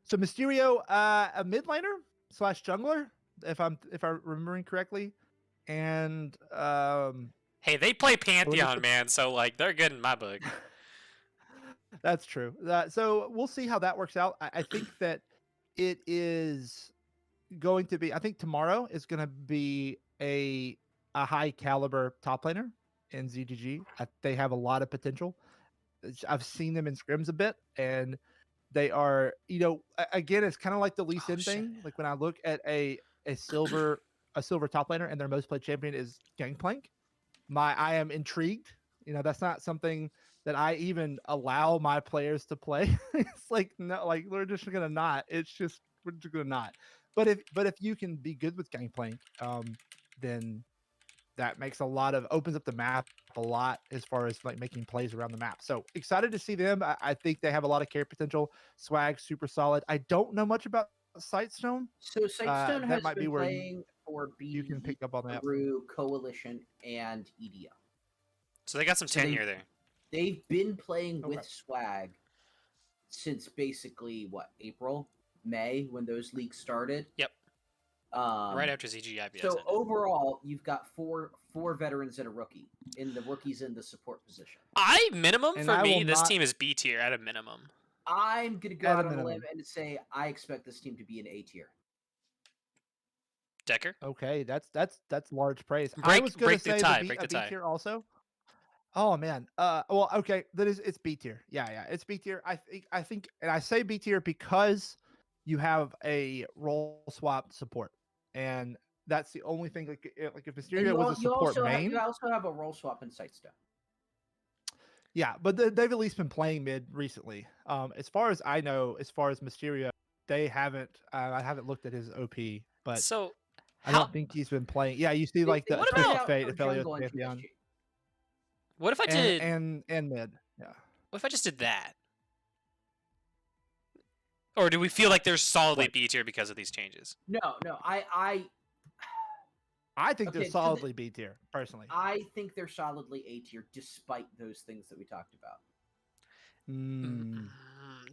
So Mysterio, a mid laner / jungler, if I'm remembering correctly, and hey, they play Pantheon, man, so like they're good in my book. That's true. So we'll see how that works out. I think that it is going to be. I think tomorrow is going to be a high caliber top laner in ZGG. They have a lot of potential. I've seen them in scrims a bit, and they are, again, it's kind of like the Lee Sin thing. Like when I look at a silver top laner and their most played champion is Gangplank, I am intrigued. That's not something that I even allow my players to play. It's like, no, like we're just gonna not. It's just we're just gonna not. But if you can be good with Gangplank, then that opens up the map a lot as far as like making plays around the map. So excited to see them. I think they have a lot of carry potential. Swag super solid. I don't know much about Sightstone. So Sightstone has might been be where playing for BD you can pick up on that through Coalition and EDO. So they got some tenure there. They've been playing with Swag since basically April, May, when those leagues started. Yep. Right after ZG IBS. So overall, you've got four veterans and a rookie. The rookies in the support position. This team is B tier at a minimum. I'm gonna go out on a limb and say I expect this team to be an A tier. Decker. Okay, that's large praise. I was going to say break the B tie. tier also. Oh man. Well, okay. It's B tier. Yeah. It's B tier. I think, and I say B tier because you have a role swap support, and that's the only thing. Like if Mysterio was a support main, you also have a role swap in Sightstone. Yeah, but they've at least been playing mid recently. As far as I know, as far as Mysterio, they haven't. I haven't looked at his OP, but I don't think he's been playing. Yeah, you see like the Fate, Aphelios, Pantheon. What if I did and mid? Yeah. What if I just did that? Or do we feel like they're solidly B tier because of these changes? No. I think they're solidly B tier, personally. I think they're solidly A tier, despite those things that we talked about.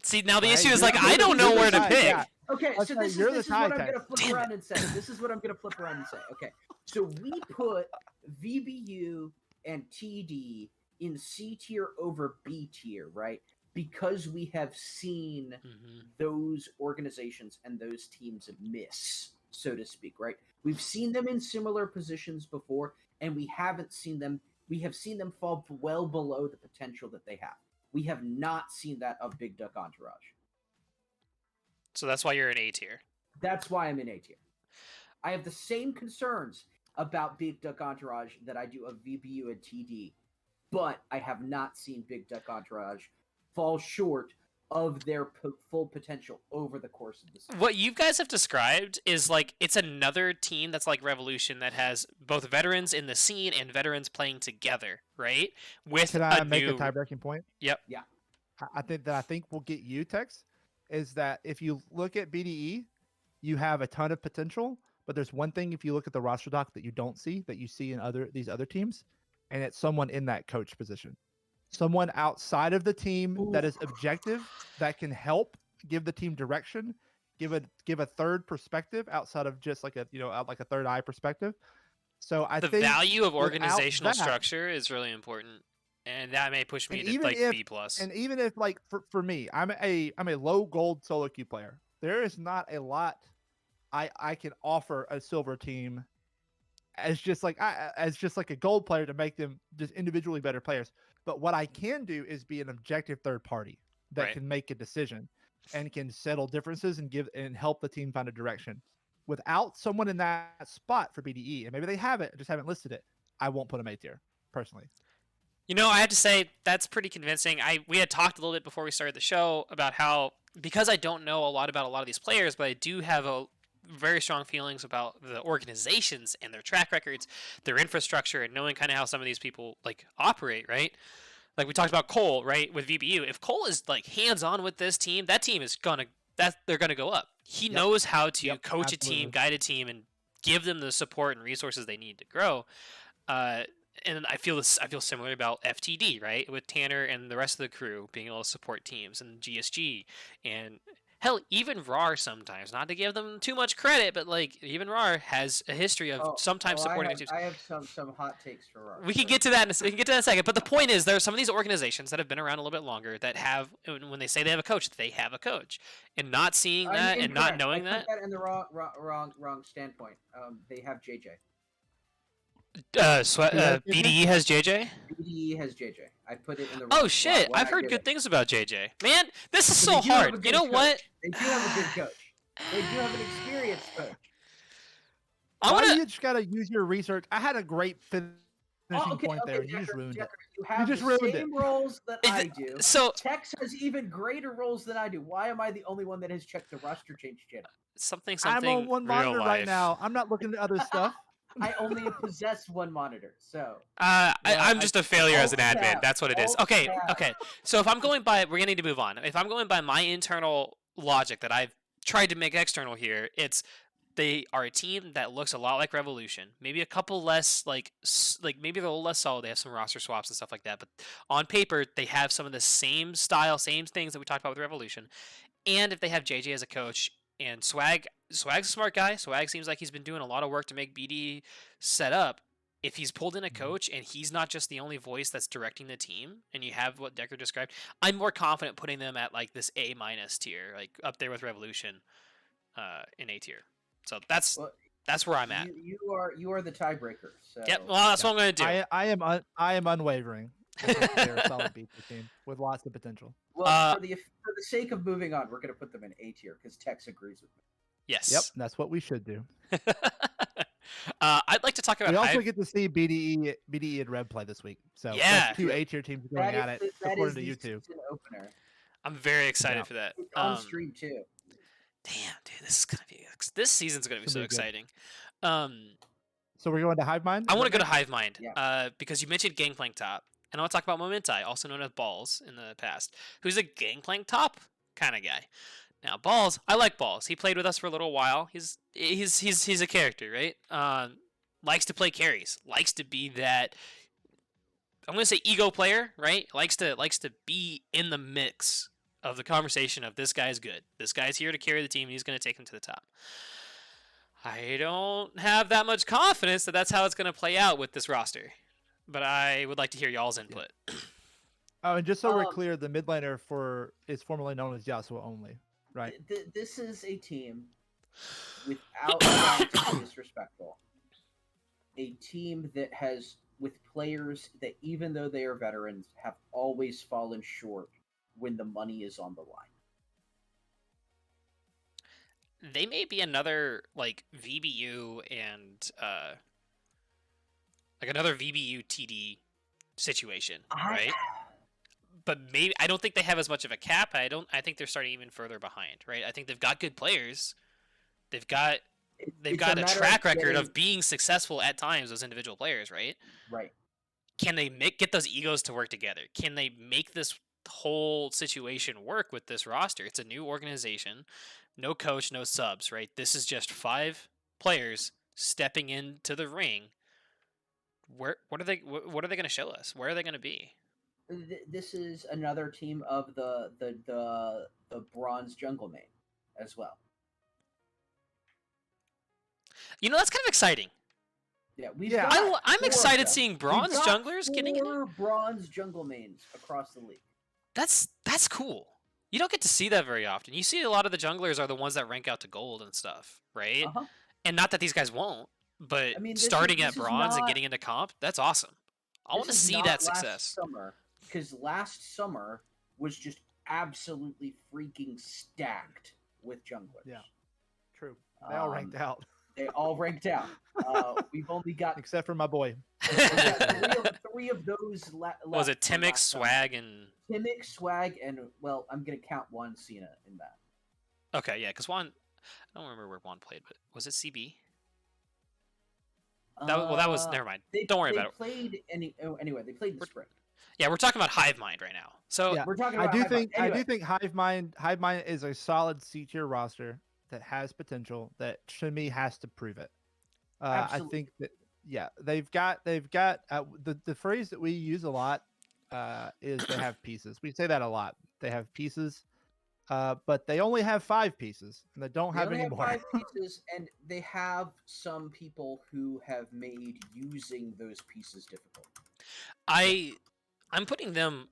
See, now the issue is like I don't know where to pick. Yeah. Okay, so this is what I'm going to flip around and say. This is what I'm going to flip around and say. Okay, so we put VBU and TD in C tier over B tier, right? Because we have seen those organizations and those teams miss, so to speak, right? We've seen them in similar positions before, and we have seen them fall well below the potential that they have. We have not seen that of Big Duck Entourage. So that's why you're in A tier. That's why I'm in A tier. I have the same concerns about Big Duck Entourage that I do of VBU and TD, but I have not seen Big Duck Entourage fall short of their full potential over the course of the season. What you guys have described is like it's another team that's like Revolution that has both veterans in the scene and veterans playing together, right? With Can I make a tie-breaking point? Yep. Yeah. I think will get you, Tex, is that if you look at BDE, you have a ton of potential, but there's one thing if you look at the roster doc that you don't see that you see in these other teams, and it's someone in that coach position. Someone outside of the team that is objective, that can help give the team direction, give a third perspective outside of just like a third eye perspective. So I think the value of organizational structure is really important, and that may push me to like B+. And even if like for me, I'm a low gold solo queue player. There is not a lot I can offer a silver team as just like a gold player to make them just individually better players. But what I can do is be an objective third party that Right. can make a decision and can settle differences and help the team find a direction. Without someone in that spot for BDE, and maybe they have it, just haven't listed it, I won't put them A tier personally. I have to say that's pretty convincing. We had talked a little bit before we started the show about how, because I don't know a lot about a lot of these players, but I do have a very strong feelings about the organizations and their track records, their infrastructure, and knowing kind of how some of these people like operate, right? Like we talked about Cole, right, with VBU. If Cole is like hands-on with this team, that team is they're gonna go up. He knows how to coach a team, guide a team, and give them the support and resources they need to grow. And I feel similar about FTD, right, with Tanner and the rest of the crew being able to support teams, and GSG, and hell, even RAR sometimes. Not to give them too much credit, but like even RAR has a history of sometimes supporting teams. I have some hot takes for RAR. We can get to that. We can get to that in a second. But the point is, there are some of these organizations that have been around a little bit longer that have, when they say they have a coach, they have a coach, and not seeing that and not knowing that. That in the wrong standpoint. They have JJ. BDE has JJ? BDE has JJ. I put it in the. Oh shit! I've heard good things about JJ. Man, this is so hard. You know what? They do have a good coach. They do have an experienced coach. You just gotta use your research. I had a great finishing point there. You just ruined it. You have the same roles that I do. So Tex has even greater roles than I do. Why am I the only one that has checked the roster change channel? Something. I'm on one monitor right now. I'm not looking at other stuff. I only possess one monitor, so. I'm just a failure as an admin. That's what it is. Okay. So if I'm going by, we're gonna need to move on. If I'm going by my internal logic that I've tried to make external here, they are a team that looks a lot like Revolution. Maybe a couple less, like maybe they're a little less solid. They have some roster swaps and stuff like that. But on paper, they have some of the same style, same things that we talked about with Revolution. And if they have JJ as a coach, and Swag's a smart guy. Swag seems like he's been doing a lot of work to make BD set up. If he's pulled in a coach and he's not just the only voice that's directing the team, and you have what Decker described, I'm more confident putting them at like this A- tier, like up there with Revolution, in A tier. So that's where I'm at. You are the tiebreaker. So. Yep. Well, that's what I'm gonna do. I am unwavering. They're a solid B team with lots of potential. Well, for the sake of moving on, we're going to put them in A tier because Tex agrees with me. Yes. Yep, that's what we should do. I'd like to talk about. We also get to see BDE and Red play this week. So yeah, 2 A tier teams going at it according to YouTube. Opener. I'm very excited for that. It's on stream too. Damn, dude, this season's gonna be so exciting. So we're going to Hive Mind. I want to go to Hive Mind. Because you mentioned Gangplank Top. And I want to talk about Momentai, also known as Balls in the past, who's a Gangplank Top kind of guy. Now, Balls, I like Balls. He played with us for a little while. He's a character, right? Likes to play carries. Likes to be that. I'm gonna say ego player, right? Likes to be in the mix of the conversation of this guy's good. This guy's here to carry the team. And he's gonna take him to the top. I don't have that much confidence that that's how it's gonna play out with this roster. But I would like to hear y'all's input. Oh, and just so we're clear, the mid laner is formerly known as Yasuo only, right? This is a team, without trying to be disrespectful, a team that has, with players that even though they are veterans, have always fallen short when the money is on the line. They may be another like VBU and like another VBU TD situation, right? But maybe I don't think they have as much of a cap. I think they're starting even further behind, right? I think they've got good players. They've got a track record of being successful at times, those individual players, right? Right. Can they get those egos to work together? Can they make this whole situation work with this roster? It's a new organization, no coach, no subs, right? This is just 5 players stepping into the ring. What are they going to show us? Where are they going to be? This is another team of the bronze jungle main as well. That's kind of exciting. Yeah, I'm excited seeing bronze junglers getting 4 bronze jungle mains across the league. That's cool. You don't get to see that very often. You see a lot of the junglers are the ones that rank out to gold and stuff, right? Uh-huh. And not that these guys won't, But I mean, starting this at is bronze and not getting into comp, that's awesome. I want to this is see not that last success. summer, because last summer was just absolutely freaking stacked with junglers. Yeah. True. They all ranked out. They all ranked out. We've only got Except for my boy. three of those left. Was it from Timic, last summer. Swag, and Timic, Swag, and well, I'm gonna count one Cena in that. okay, yeah, because Juan, I don't remember where Juan played, but was it CB? That was never mind. Don't worry about it. Anyway, they played the spring. Yeah, we're talking about Hive Mind right now. So Yeah, We're talking I about do Hive Mind. think I Anyway, do think Hive Mind is a solid C tier roster that has potential. That Shimi has to prove it. I Absolutely. think that they've got the phrase that we use a lot is they have pieces. We say that a lot. They have pieces, but they only have 5 pieces, and they don't have any more. 5 pieces, and they have some people who have made using those pieces difficult. I'm putting them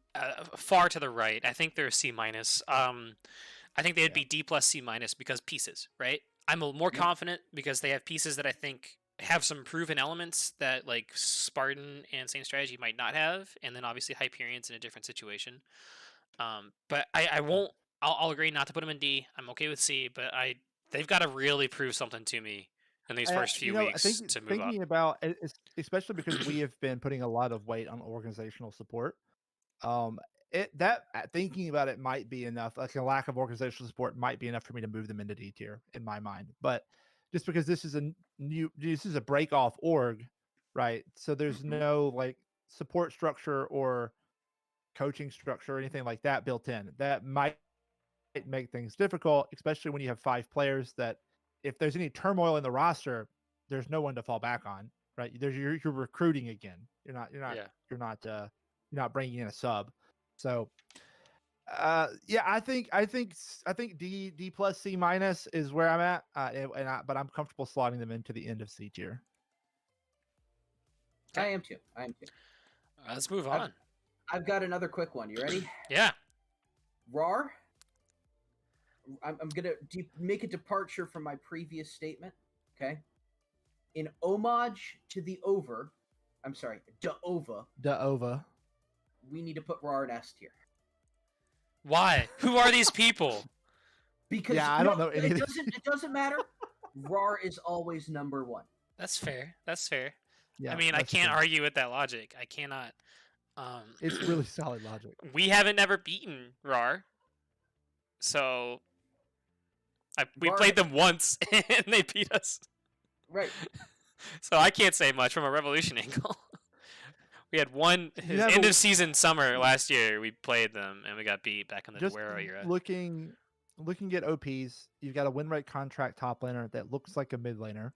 far to the right. I think they're a C minus. I think they'd be D plus C minus because pieces, right? I'm more confident because they have pieces that I think have some proven elements that like Spartan and Same Strategy might not have, and then obviously Hyperion's in a different situation. But I won't. I'll agree not to put them in D. I'm okay with C, but they've got to really prove something to me in these first few weeks to move thinking up. about especially because we have been putting a lot of weight on organizational support. Thinking about it might be enough. Like a lack of organizational support might be enough for me to move them into D tier in my mind. But just because this is a break off org, right? So there's no like support structure or coaching structure or anything like that built in. That might make things difficult, especially when you have 5 players that if there's any turmoil in the roster, there's no one to fall back on, right? You're recruiting again. You're not bringing in a sub. So I think D plus C minus is where I'm at, but I'm comfortable slotting them into the end of C tier. I am too. Let's move on. I've got another quick one. You ready? Yeah. RAR. I'm gonna make a departure from my previous statement. Okay. In homage to the over, I'm sorry, Ova. We need to put RAR in S tier. Why? Who are these people? Because I don't know anything. It doesn't matter. RAR is always number 1. That's fair. Yeah, I mean, I can't argue with that logic. I cannot. It's really solid logic. We haven't never beaten RAR, so we played them once and they beat us. Right. So I can't say much from a Revolution angle. We had one end of season summer last year. We played them and we got beat back in the Duero era. Looking at OPs, you've got a win rate contract top laner that looks like a mid laner.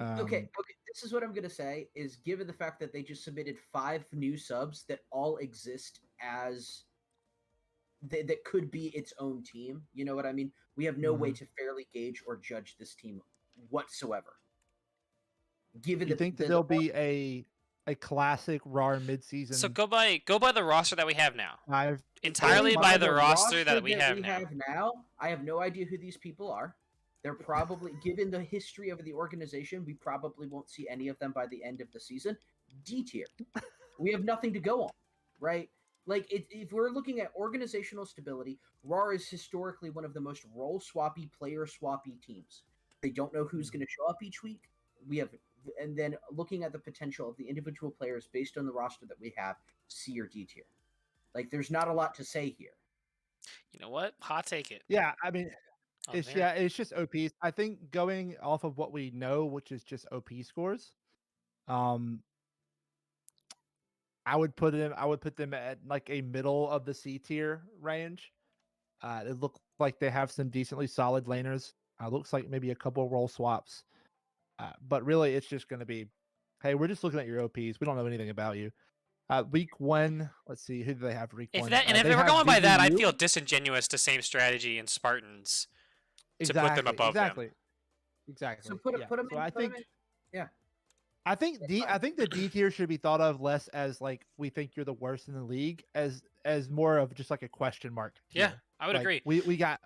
Okay. This is what I'm gonna say. Is given the fact that they just submitted 5 new subs that all exist as that could be its own team. You know what I mean? We have no way to fairly gauge or judge this team whatsoever. Given you think that there'll be a classic RAR mid-season? So go by the roster that we have now. Entirely by by the the roster that we have now. I have no idea who these people are. They're probably, given the history of the organization, we probably won't see any of them by the end of the season. D tier. We have nothing to go on, right? Like, if we're looking at organizational stability, RAR is historically one of the most role-swappy, player-swappy teams. They don't know who's going to show up each week. And then looking at the potential of the individual players based on the roster that we have, C or D tier. Like, there's not a lot to say here. You know what? Hot take it. Yeah, I mean, it's just OPs. I think going off of what we know, which is just OP scores, I would put them at like a middle of the C tier range. It looks like they have some decently solid laners. Looks like maybe a couple role swaps. But really, it's just going to be, hey, we're just looking at your OPs. We don't know anything about you. Week 1, let's see, who do they have week 1? If they were going by that, I'd feel disingenuous to Same Strategy and Spartans to put them above them. Exactly. So put them in. Yeah. I think the D tier should be thought of less as like we think you're the worst in the league as more of just like a question mark tier. Yeah, I would agree. We got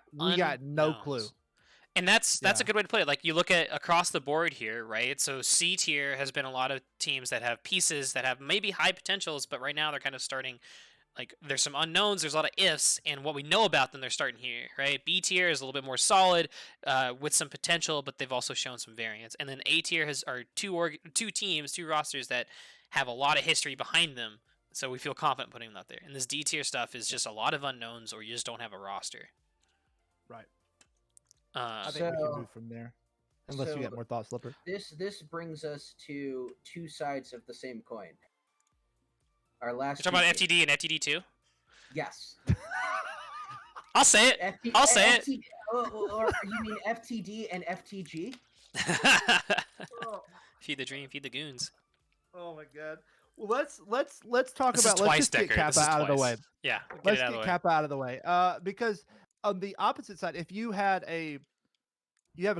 no clue. And that's a Yeah. good way to put it. Like you look at across the board here, right? So C tier has been a lot of teams that have pieces that have maybe high potentials, but right now they're kind of starting like there's some unknowns, there's a lot of ifs, and what we know about them, they're starting here, right? B tier is a little bit more solid, with some potential, but they've also shown some variance. And then A tier are two teams, two rosters that have a lot of history behind them, so we feel confident putting them out there. And this D tier stuff is just a lot of unknowns, or you just don't have a roster. Right. Uh, I think we can move from there. Unless you so get more thoughts, Slipper. this brings us to two sides of the same coin. Our last. you're talking about two FTD and FTD2? Yes. I'll say it. I'll say it. Or you mean FTD and FTG? Feed the dream, feed the goons. Oh my god. Well, let's talk This about. is Let's twice, just Decker. get Kappa This is out of the twice. way. Yeah, Let's it out of get the way. Kappa out of the way. Because on the opposite side, if you have a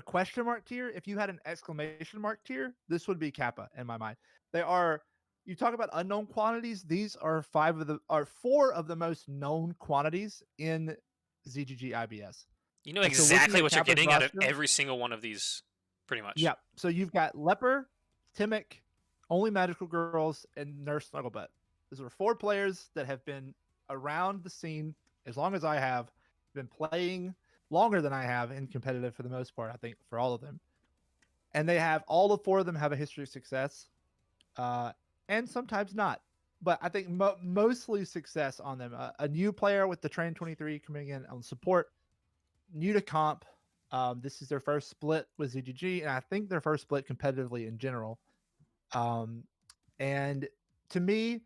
question mark tier, if you had an exclamation mark tier, this would be Kappa in my mind. You talk about unknown quantities. These are four of the most known quantities in ZGG IBS. You know And so exactly looking what at you're Kappa's getting out of roster- every single one of these, pretty much. Yeah. So you've got Leper, Timic, Only Magical Girls, and Nurse Snugglebutt. Those are four players that have been around the scene as long as I have, been playing longer than I have in competitive for the most part, I think, for all of them. And all the four of them have a history of success, and sometimes not. But I think mostly success on them. A new player with the Train 23 coming in on support, new to comp. This is their first split with ZGG, and I think their first split competitively in general. And to me,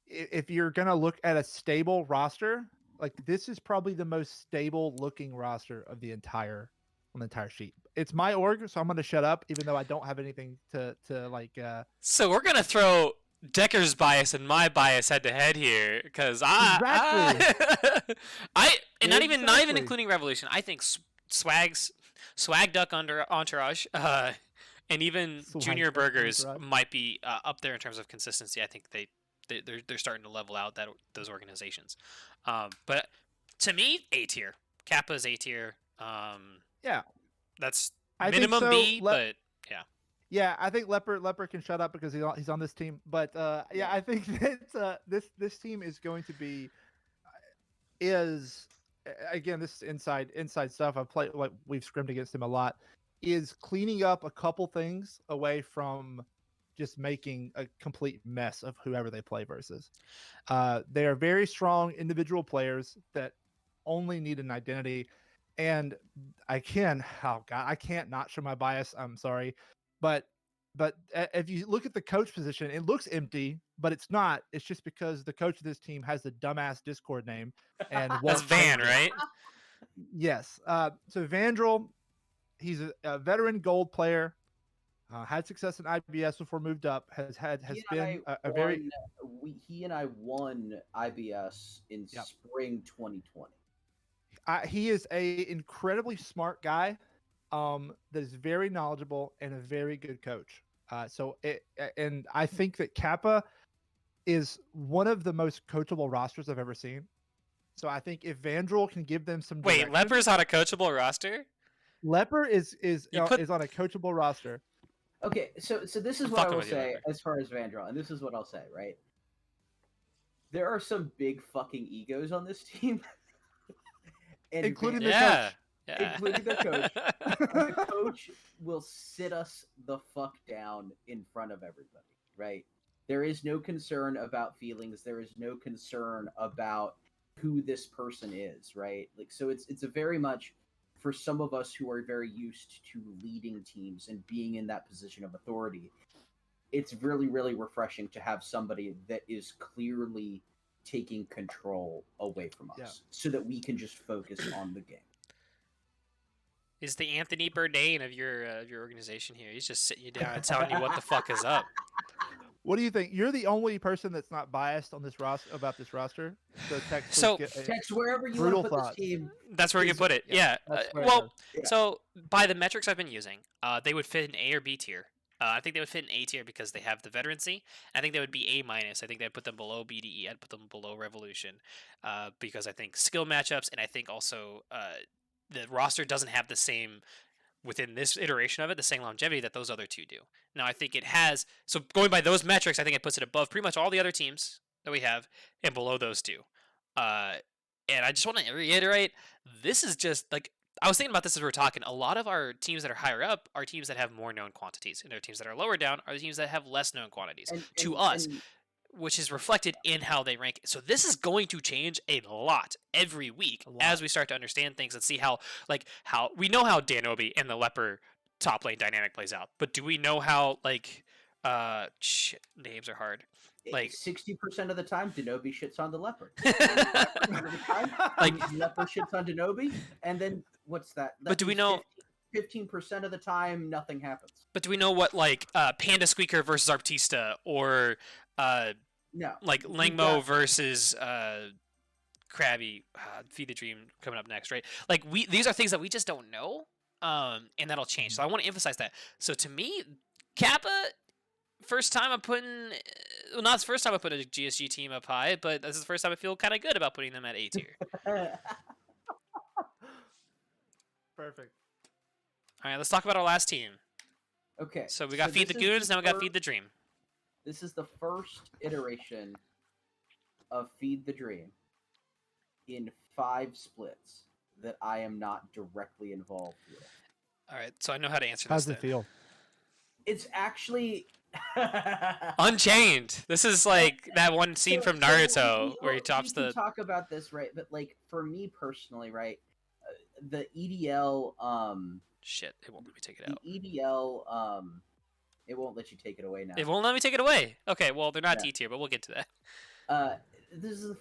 if you're gonna look at a stable roster, like this is probably the most stable looking roster of the entire sheet. It's my org, so I'm gonna shut up, even though I don't have anything to like. So we're gonna throw Decker's bias and my bias head to head here, because not even Exactly. including Revolution. I think Swag Duck under Entourage, and even Swag Junior Duck Burgers Entourage. might be up there in terms of consistency. I think they're starting to level out those organizations. But to me, A tier. Kappa's A tier. Yeah, That's I think minimum so. B, but yeah. Yeah, I think Leper can shut up because he's on this team. But yeah, I think that this team is going to be again, this is inside stuff. I've played, like, we've scrimmed against him a lot. Is cleaning up a couple things away from just making a complete mess of whoever they play versus. They are very strong individual players that only need an identity. And I can't not show my bias. I'm sorry. But if you look at the coach position, it looks empty, but it's not. It's just because the coach of this team has the dumbass Discord name and That's won't Van, change it. right? Yes. So Vandrel, he's a veteran gold player. Had success in IBS before moved up. He and I won IBS in spring 2020. He is a incredibly smart guy, that is very knowledgeable and a very good coach. And I think that Kappa is one of the most coachable rosters I've ever seen. So I think if Vandrel can give them some Wait, direction- Leper's on a coachable roster? Leper is You put- on a coachable roster. Okay, so this is I'm what I fucking will with you, say Leper. as far as Vandrel, and this is what I'll say, right? There are some big fucking egos on this team. And Including the Yeah. coach. Yeah. Including the coach. The coach will sit us the fuck down in front of everybody, right? There is no concern about feelings. There is no concern about who this person is, right? Like, so it's a very much, for some of us who are very used to leading teams and being in that position of authority, it's really, really refreshing to have somebody that is clearly taking control away from us so that we can just focus on the game. Is the Anthony Bourdain of your organization here? He's just sitting you down and telling you what the fuck is up. What do you think? You're the only person that's not biased on this roster about this roster. So Text wherever you want brutal to put thought. this team. That's where you can put it. Yeah. that's where it Well, goes. Yeah. so by the metrics I've been using, they would fit in A or B tier. I think they would fit in A tier because they have the veterancy. I think they would be A minus. I think I'd put them below BDE. I'd put them below Revolution, because I think skill matchups, and I think also the roster doesn't have the same within this iteration of it the same longevity that those other two do. Now I think it has. So going by those metrics, I think it puts it above pretty much all the other teams that we have and below those two. And I just want to reiterate, this is just like I was thinking about this as we were talking. A lot of our teams that are higher up are teams that have more known quantities, and our teams that are lower down are the teams that have less known quantities to us, which is reflected in how they rank. So this is going to change a lot every week as we start to understand things and see how we know how Danobi and the Leper top lane dynamic plays out, but do we know how names are hard. Like 60% of the time, Danobi shits on the Leper. 45% of the time, Leper shits on Danobi, and then what's that? But do we know? 15% of the time, nothing happens. But do we know what Panda Squeaker versus Artista or no, Langmo versus Krabby Feed the Dream coming up next, right? These are things that we just don't know, and that'll change. So I want to emphasize that. So to me, Kappa. First time I'm putting, well, not the first time I put a GSG team up high, but this is the first time I feel kind of good about putting them at A tier. Perfect. All right, let's talk about our last team. Okay. So we got Feed the Goons, now we got Feed the Dream. This is the first iteration of Feed the Dream in 5 splits that I am not directly involved with. All right, so I know how to answer this. How's it feel? It's actually Unchained. This is like that one scene from Naruto where he tops the. We can talk about this, right? But for me personally, right, the EDL. Shit! It won't let me take it out. The EDL. It won't let you take it away now. It won't let me take it away. Okay, well they're not D tier, but we'll get to that. This is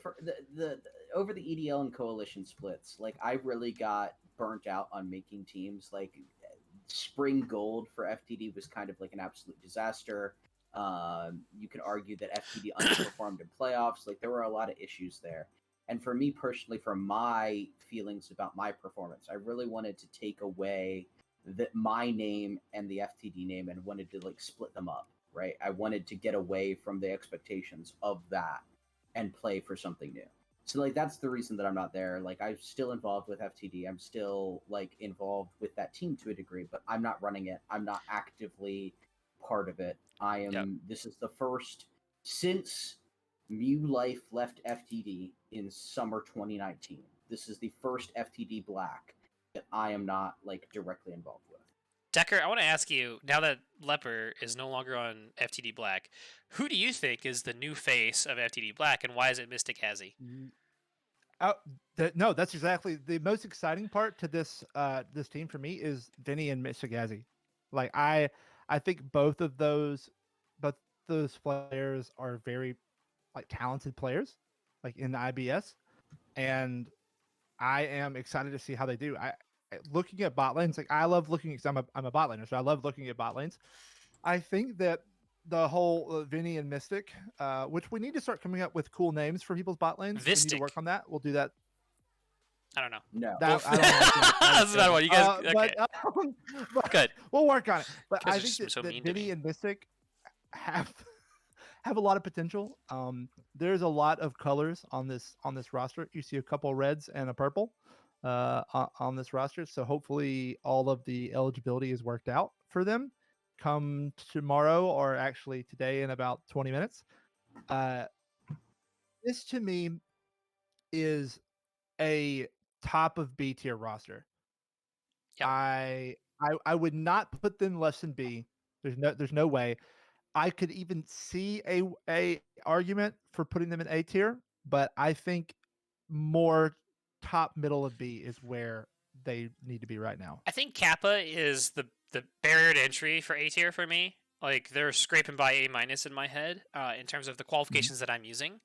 the over the EDL and coalition splits. I really got burnt out on making teams. Spring Gold for FTD was kind of an absolute disaster. You could argue that FTD underperformed in playoffs. There were a lot of issues there. And for me personally, for my feelings about my performance, I really wanted to take away my name and the FTD name and wanted to split them up, right? I wanted to get away from the expectations of that and play for something new. So that's the reason that I'm not there. I'm still involved with FTD. I'm still involved with that team to a degree, but I'm not running it. I'm not actively part of it. I am. Yep. This is the first since Mew Life left FTD in summer 2019. This is the first FTD Black that I am not directly involved with. Decker, I want to ask you, now that Leper is no longer on FTD Black, who do you think is the new face of FTD Black, and why is it Mystic Hazy? No, that's exactly the most exciting part to this this team for me is Vinny and Mystic Hazy. I think both those players are very talented players, in the IBS, and I am excited to see how they do. Looking at bot lanes, I love looking because I'm a bot laner, so I love looking at bot lanes. I think that the whole Vinny and Mystic, which we need to start coming up with cool names for people's bot lanes. Vistic. We need to work on that. We'll do that. I don't know. No, I don't know. That's not one. You guys, okay. But good. We'll work on it. But I think so that Vinny and Mystic have a lot of potential. There's a lot of colors on this roster. You see a couple reds and a purple on this roster. So hopefully all of the eligibility is worked out for them come tomorrow, or actually today in about 20 minutes. This to me is a top of B tier roster. Yep. I would not put them less than B. There's no way. I could even see a argument for putting them in A tier, but I think more top middle of B is where they need to be right now. I think Kappa is the barrier to entry for A tier for me. They're scraping by A minus in my head in terms of the qualifications that I'm using.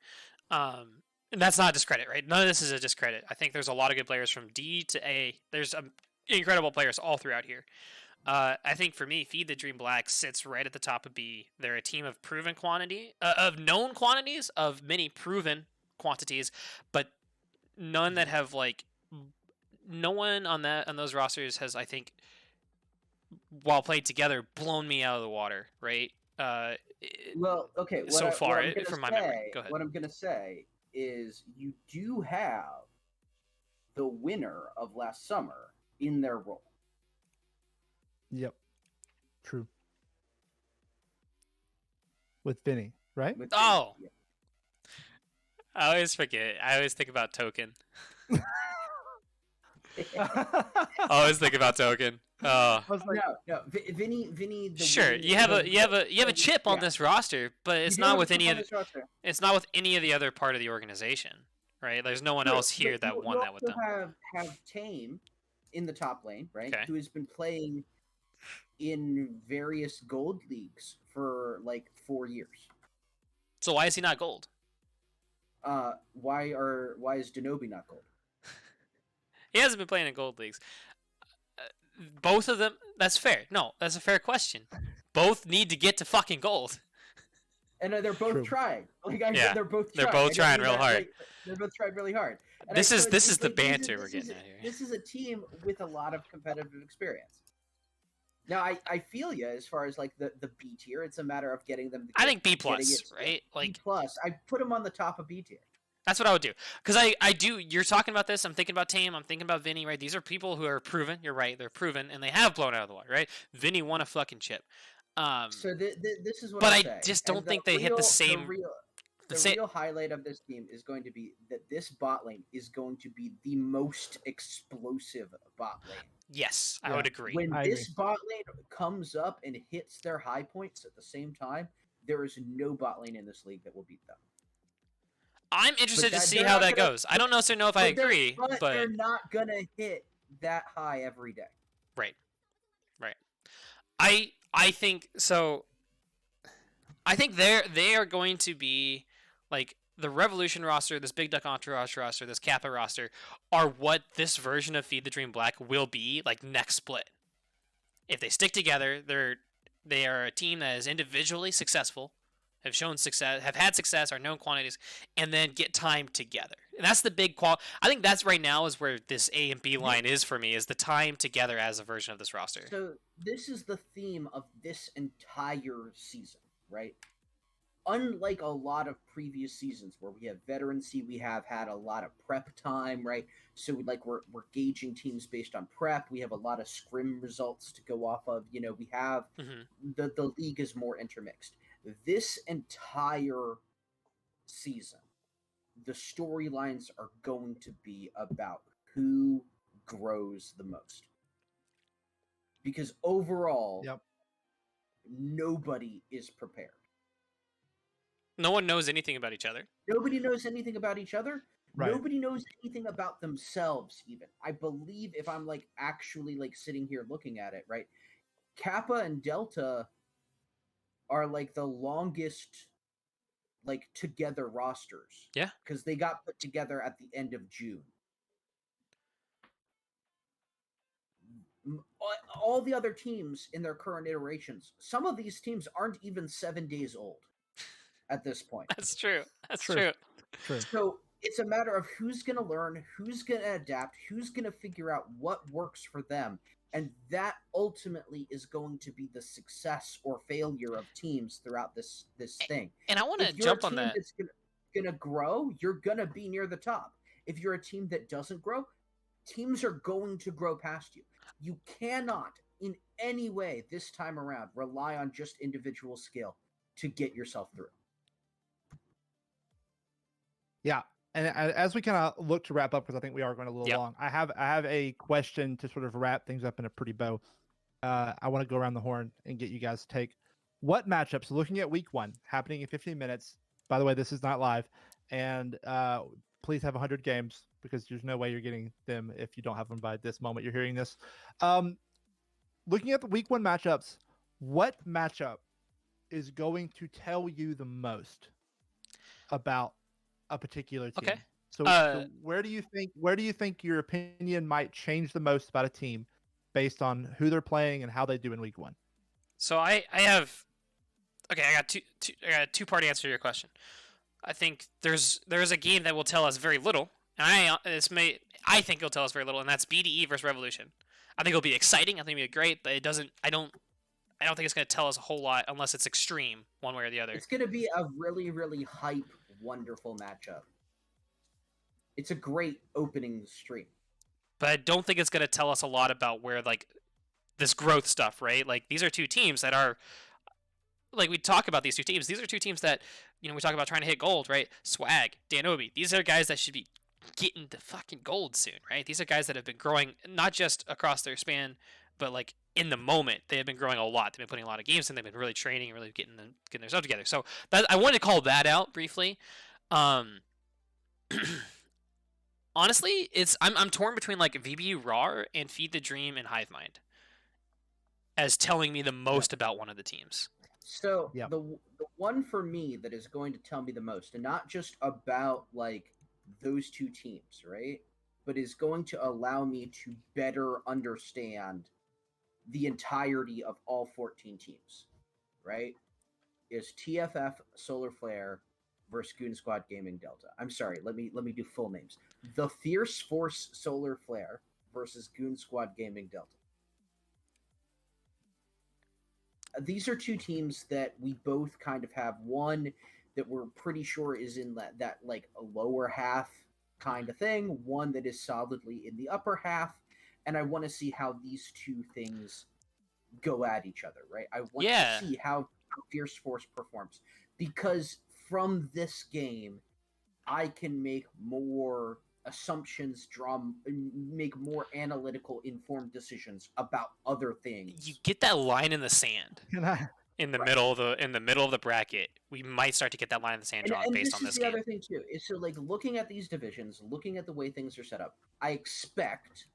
And that's not a discredit, right? None of this is a discredit. I think there's a lot of good players from D to A. There's incredible players all throughout here. I think for me, Feed the Dream Black sits right at the top of B. They're a team of proven quantity, of known quantities, of many proven quantities, but none that have no one on those rosters has, I think, while played together, blown me out of the water, right? Well, okay. From my memory, go ahead. What I'm gonna say is, you do have the winner of last summer in their role. Yep. True. With Vinny, right? With Oh, yeah. I always forget. I always think about Token. I always think about Token. I was like, No. Vinny, the Sure, wing, you have the, a chip on yeah. this roster, but You it's do not have a with chip any on of this roster. it's not with any of the other part of the organization, right? There's no one True, else here but that you won that with also them. have Tame in the top lane, right? Okay, Who has been playing in various gold leagues for like 4 years. so why is he not gold? Why is Denobi not gold? He hasn't been playing in gold leagues. Both of them. That's fair. No, that's a fair question. Both need to get to fucking gold. And they're both True. trying. Yeah, They're both they're trying. both I don't trying mean real that, hard. like, they're both trying really hard. And This is so this is the like, banter we're getting at here. This is a team with a lot of competitive experience. Now, I feel you as far as like the B tier. It's a matter of getting them. I think B getting plus, it right? B Like plus. I put them on the top of B tier. that's what I would do. Because I do. You're talking about this. I'm thinking about Tame. I'm thinking about Vinny. Right? These are people who are proven. You're right. They're proven, and they have blown out of the water. Right? Vinny won a fucking chip. So this is what But I'll I say. just And don't think they hit the same. The real highlight of this team is going to be that this bot lane is going to be the most explosive bot lane. Yes, I Yeah. would agree. When I this bot lane comes up and hits their high points at the same time, there is no bot lane in this league that will beat them. I'm interested to see they're how not that gonna- goes. I don't necessarily know if I agree, but but they're not gonna hit that high every day. right. I think so. I think they are going to be like the Revolution roster, this Big Duck Entourage roster, this Kappa roster, are what this version of Feed the Dream Black will be like next split. If they stick together, they are a team that is individually successful, have shown success, have had success, are known quantities, and then get time together. And that's the big I think that's right now is where this A and B line is for me, is the time together as a version of this roster. So this is the theme of this entire season, right? Unlike a lot of previous seasons where we have veterancy, we have had a lot of prep time, right? So like we're gauging teams based on prep. We have a lot of scrim results to go off of. You know, we have the league is more intermixed. This entire season, the storylines are going to be about who grows the most. Because overall, nobody is prepared. No one knows anything about each other. Nobody knows anything about each other. Right. Nobody knows anything about themselves even. I believe if I'm like actually like sitting here looking at it, right? Kappa and Delta are like the longest like together rosters. Yeah. Because they got put together at the end of June. All the other teams in their current iterations, some of these teams aren't even 7 days old at this point. That's true. That's True. true. So it's a matter of who's going to learn, who's going to adapt, who's going to figure out what works for them. And that ultimately is going to be the success or failure of teams throughout this thing. And I want to jump on that. If you're a team that's going to grow, you're going to be near the top. If you're a team that doesn't grow, teams are going to grow past you. You cannot, in any way, this time around, rely on just individual skill to get yourself through. Yeah, and as we kind of look to wrap up, because I think we are going a little long, I have a question to sort of wrap things up in a pretty bow. I want to go around the horn and get you guys' take. What matchups, looking at week 1, happening in 15 minutes, by the way, this is not live, and please have 100 games, because there's no way you're getting them if you don't have them by this moment you're hearing this. Looking at the week 1 matchups, what matchup is going to tell you the most about a particular team? Okay. So where do you think your opinion might change the most about a team based on who they're playing and how they do in week 1? So I got a two-part answer to your question. I think there's a game that will tell us very little, and I think it'll tell us very little, and that's BDE versus Revolution. I think it'll be exciting. I think it'll be great, but I don't think it's going to tell us a whole lot unless it's extreme one way or the other. It's going to be a really, really hype, wonderful matchup. It's a great opening stream. But I don't think it's going to tell us a lot about where like this growth stuff, right? Like these are two teams that are like we talk about these two teams. These are two teams that we talk about trying to hit gold, right? Swag, Danobi. These are guys that should be getting to fucking gold soon, right? These are guys that have been growing not just across their span, but like in the moment they have been growing a lot. They've been putting a lot of games in. They've been really training and really getting their stuff together. So I wanted to call that out briefly. Honestly, I'm torn between like VBU RAR and Feed the Dream and Hive Mind as telling me the most about one of the teams. So the one for me that is going to tell me the most, and not just about like those two teams, right? But is going to allow me to better understand the entirety of all 14 teams, right? Is TFF Solar Flare versus Goon Squad Gaming Delta. I'm sorry, let me do full names. The Fierce Force Solar Flare versus Goon Squad Gaming Delta. These are two teams that we both kind of have. One that we're pretty sure is in that like a lower half kind of thing. One that is solidly in the upper half. And I want to see how these two things go at each other, right? I want to see how Fierce Force performs. Because from this game, I can make more assumptions, make more analytical, informed decisions about other things. You get that line in the sand. In the middle of the bracket, we might start to get that line in the sand drawn based on this game. And this is the other thing too. Is so like looking at these divisions, looking at the way things are set up, I expect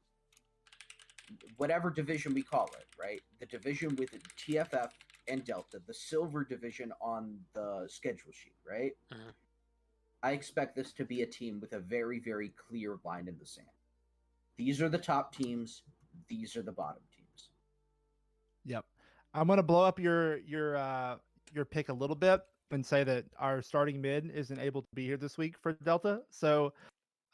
whatever division we call it, right? The division with TFF and Delta, the silver division on the schedule sheet, right? Mm-hmm. I expect this to be a team with a very, very clear line in the sand. These are the top teams. These are the bottom teams. Yep. I'm gonna blow up your pick a little bit and say that our starting mid isn't able to be here this week for Delta. So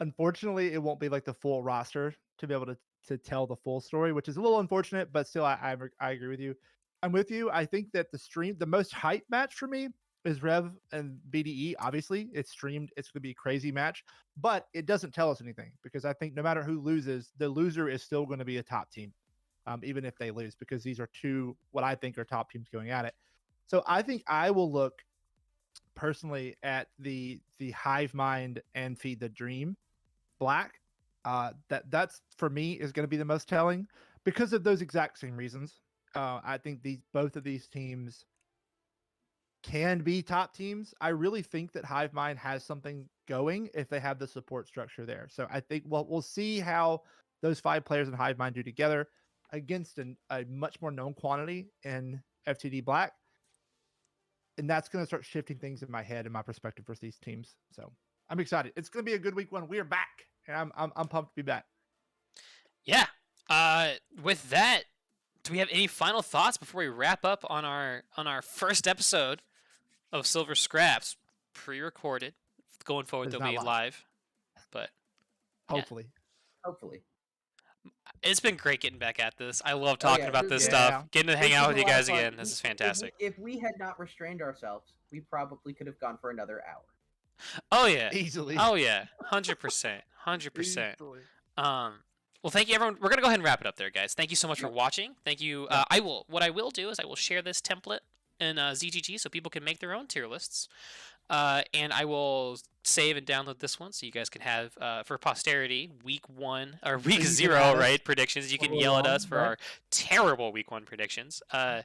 unfortunately, it won't be like the full roster to be able to tell the full story, which is a little unfortunate, but still I agree with you. I'm with you. I think that the most hype match for me is Rev and BDE. Obviously, it's streamed. It's going to be a crazy match, but it doesn't tell us anything because I think no matter who loses, the loser is still going to be a top team, even if they lose, because these are two what I think are top teams going at it. So I think I will look personally at the Hive Mind and Feed the Dream Black. That's for me is going to be the most telling because of those exact same reasons. I think both of these teams can be top teams. I really think that Hive Mind has something going if they have the support structure there. So I think we'll see how those 5 players in Hive Mind do together against a much more known quantity in FTD Black. And that's going to start shifting things in my head and my perspective for these teams. So I'm excited. It's going to be a good week 1. We're back, and I'm pumped to be back. Yeah. With that, do we have any final thoughts before we wrap up on our first episode of Silver Scraps, pre-recorded? Going forward, they'll be live, but hopefully. It's been great getting back at this. I love talking about this stuff. Getting to hang out with you guys again. This is fantastic. If we had not restrained ourselves, we probably could have gone for another hour. Oh yeah, easily. Oh yeah, 100%, 100%. Well, thank you, everyone. We're gonna go ahead and wrap it up there, guys. Thank you so much for watching. Thank you. What I will do is I will share this template in ZGG so people can make their own tier lists. And I will save and download this one so you guys can have for posterity week 1 or week 0 right predictions. You can yell at us for our terrible week 1 predictions. And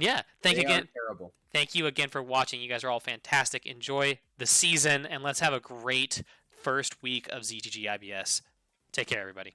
yeah, thank you again for watching. You guys are all fantastic. Enjoy the season and let's have a great first week of ZGG IBS. Take care, everybody.